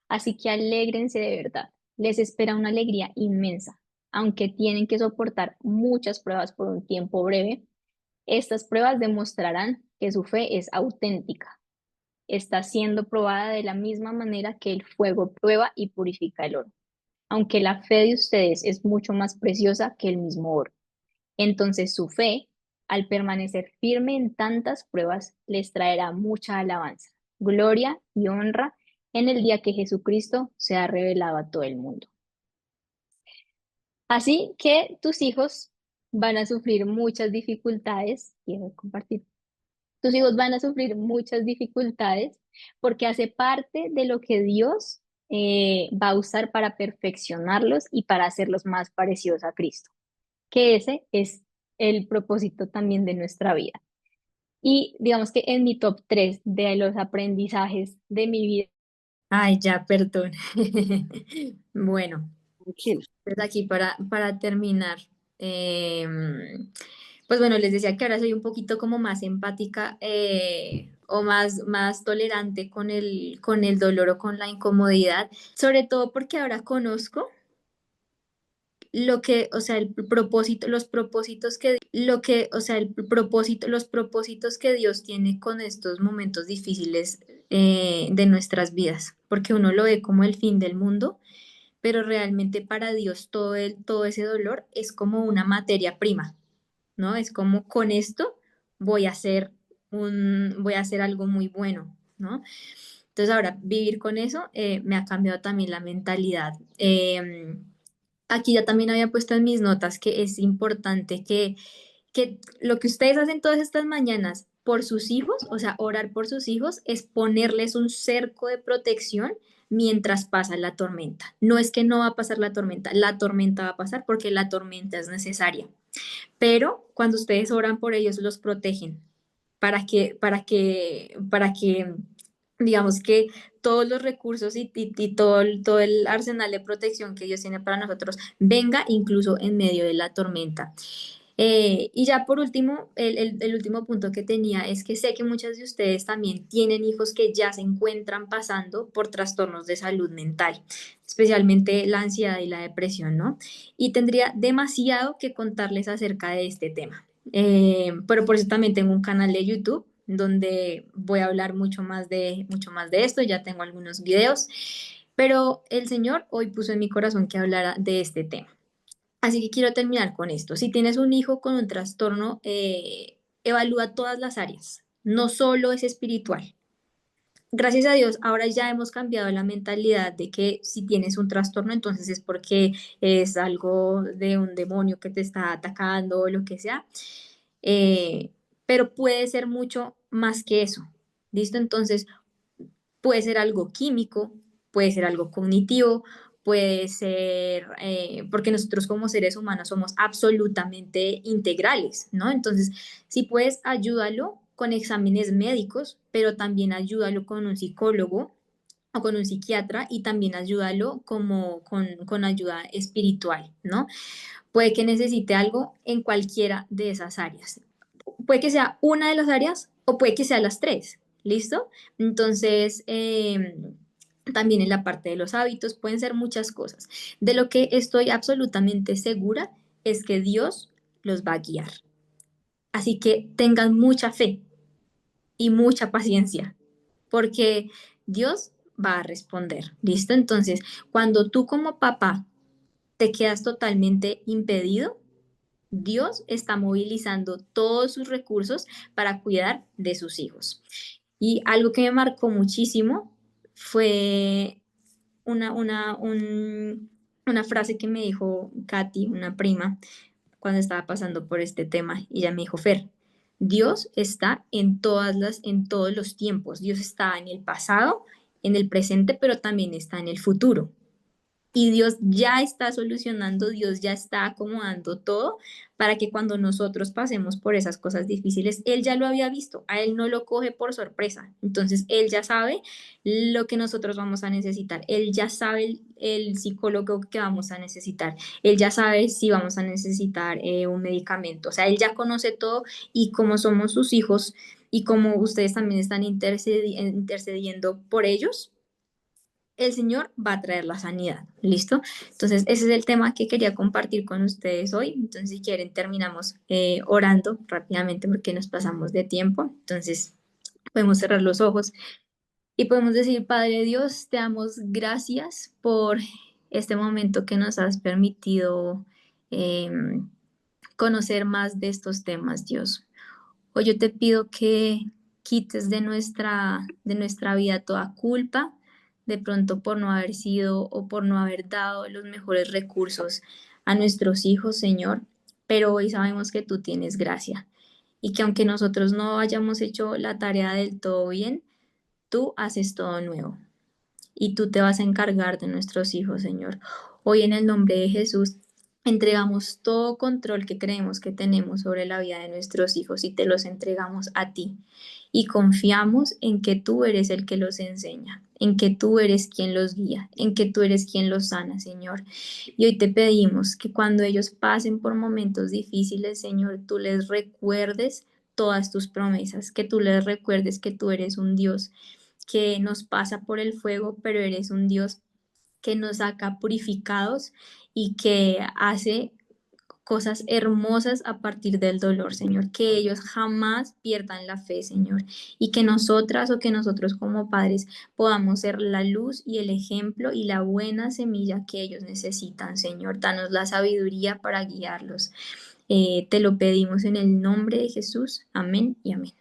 Así que alégrense de verdad. Les espera una alegría inmensa. Aunque tienen que soportar muchas pruebas por un tiempo breve, Estas pruebas demostrarán que su fe es auténtica. Está siendo probada de la misma manera que el fuego prueba y purifica el oro, aunque la fe de ustedes es mucho más preciosa que el mismo oro. Entonces su fe, al permanecer firme en tantas pruebas, les traerá mucha alabanza, gloria y honra en el día que Jesucristo sea revelado a todo el mundo. Así que tus hijos van a sufrir muchas dificultades, quiero compartir, tus hijos van a sufrir muchas dificultades porque hace parte de lo que Dios va a usar para perfeccionarlos y para hacerlos más parecidos a Cristo, que ese es el propósito también de nuestra vida. Y digamos que en mi top 3 de los aprendizajes de mi vida. Ay, ya, perdón. Bueno, Tranquila. pues aquí para terminar, em, pues bueno, les decía que ahora soy un poquito como más empática o más tolerante con el dolor o con la incomodidad, sobre todo porque ahora conozco lo que, o sea, el propósito, los propósitos que, lo que, o sea, el propósito, los propósitos que Dios tiene con estos momentos difíciles de nuestras vidas, porque uno lo ve como el fin del mundo, pero realmente para Dios todo ese dolor es como una materia prima, ¿no? Es como con esto voy a hacer algo muy bueno, ¿no? Entonces ahora vivir con eso me ha cambiado también la mentalidad. Aquí ya también había puesto en mis notas que es importante que lo que ustedes hacen todas estas mañanas por sus hijos, o sea, orar por sus hijos, es ponerles un cerco de protección mientras pasa la tormenta. No es que no va a pasar la tormenta va a pasar porque la tormenta es necesaria. Pero cuando ustedes oran por ellos, los protegen para que, digamos que todos los recursos y todo el arsenal de protección que Dios tiene para nosotros venga incluso en medio de la tormenta. Y ya por último, el último punto que tenía es que sé que muchas de ustedes también tienen hijos que ya se encuentran pasando por trastornos de salud mental, especialmente la ansiedad y la depresión, ¿no? Y tendría demasiado que contarles acerca de este tema. Pero por eso también tengo un canal de YouTube donde voy a hablar mucho más de esto, ya tengo algunos videos, pero el Señor hoy puso en mi corazón que hablara de este tema. Así que quiero terminar con esto. Si tienes un hijo con un trastorno, evalúa todas las áreas, no solo es espiritual. Gracias a Dios, ahora ya hemos cambiado la mentalidad de que si tienes un trastorno, entonces es porque es algo de un demonio que te está atacando o lo que sea. Eh, pero puede ser mucho más que eso. ¿Listo? Entonces, puede ser algo químico, puede ser algo cognitivo, puede ser, porque nosotros como seres humanos somos absolutamente integrales, ¿no? Entonces, si puedes, ayúdalo con exámenes médicos, pero también ayúdalo con un psicólogo o con un psiquiatra y también ayúdalo con ayuda espiritual, ¿no? Puede que necesite algo en cualquiera de esas áreas. Puede que sea una de las áreas o puede que sea las tres, ¿listo? Entonces, también en la parte de los hábitos pueden ser muchas cosas. De lo que estoy absolutamente segura es que Dios los va a guiar. Así que tengan mucha fe y mucha paciencia, porque Dios va a responder, ¿listo? Entonces, cuando tú como papá te quedas totalmente impedido, Dios está movilizando todos sus recursos para cuidar de sus hijos. Y algo que me marcó muchísimo fue una frase que me dijo Katy, una prima, cuando estaba pasando por este tema. Y ella me dijo, Fer, Dios está en todos los tiempos. Dios está en el pasado, en el presente, pero también está en el futuro. Y Dios ya está solucionando, Dios ya está acomodando todo para que cuando nosotros pasemos por esas cosas difíciles, Él ya lo había visto, a Él no lo coge por sorpresa. Entonces, Él ya sabe lo que nosotros vamos a necesitar, Él ya sabe el psicólogo que vamos a necesitar, Él ya sabe si vamos a necesitar un medicamento, o sea, Él ya conoce todo y como somos sus hijos y como ustedes también están intercediendo por ellos el Señor va a traer la sanidad. ¿Listo? Entonces, ese es el tema que quería compartir con ustedes hoy. Entonces, si quieren, terminamos orando rápidamente porque nos pasamos de tiempo. Entonces, podemos cerrar los ojos y podemos decir, Padre Dios, te damos gracias por este momento que nos has permitido conocer más de estos temas, Dios. Hoy yo te pido que quites de nuestra vida toda culpa, de pronto por no haber sido o por no haber dado los mejores recursos a nuestros hijos, Señor. Pero hoy sabemos que tú tienes gracia y que aunque nosotros no hayamos hecho la tarea del todo bien, tú haces todo nuevo y tú te vas a encargar de nuestros hijos, Señor. Hoy en el nombre de Jesús entregamos todo control que creemos que tenemos sobre la vida de nuestros hijos y te los entregamos a ti. Y confiamos en que tú eres el que los enseña, en que tú eres quien los guía, en que tú eres quien los sana, Señor. Y hoy te pedimos que cuando ellos pasen por momentos difíciles, Señor, tú les recuerdes todas tus promesas, que tú les recuerdes que tú eres un Dios que nos pasa por el fuego, pero eres un Dios que nos saca purificados y que hace cosas hermosas a partir del dolor, Señor, que ellos jamás pierdan la fe, Señor, y que nosotras o que nosotros como padres podamos ser la luz y el ejemplo y la buena semilla que ellos necesitan, Señor. Danos la sabiduría para guiarlos. Te lo pedimos en el nombre de Jesús. Amén y amén.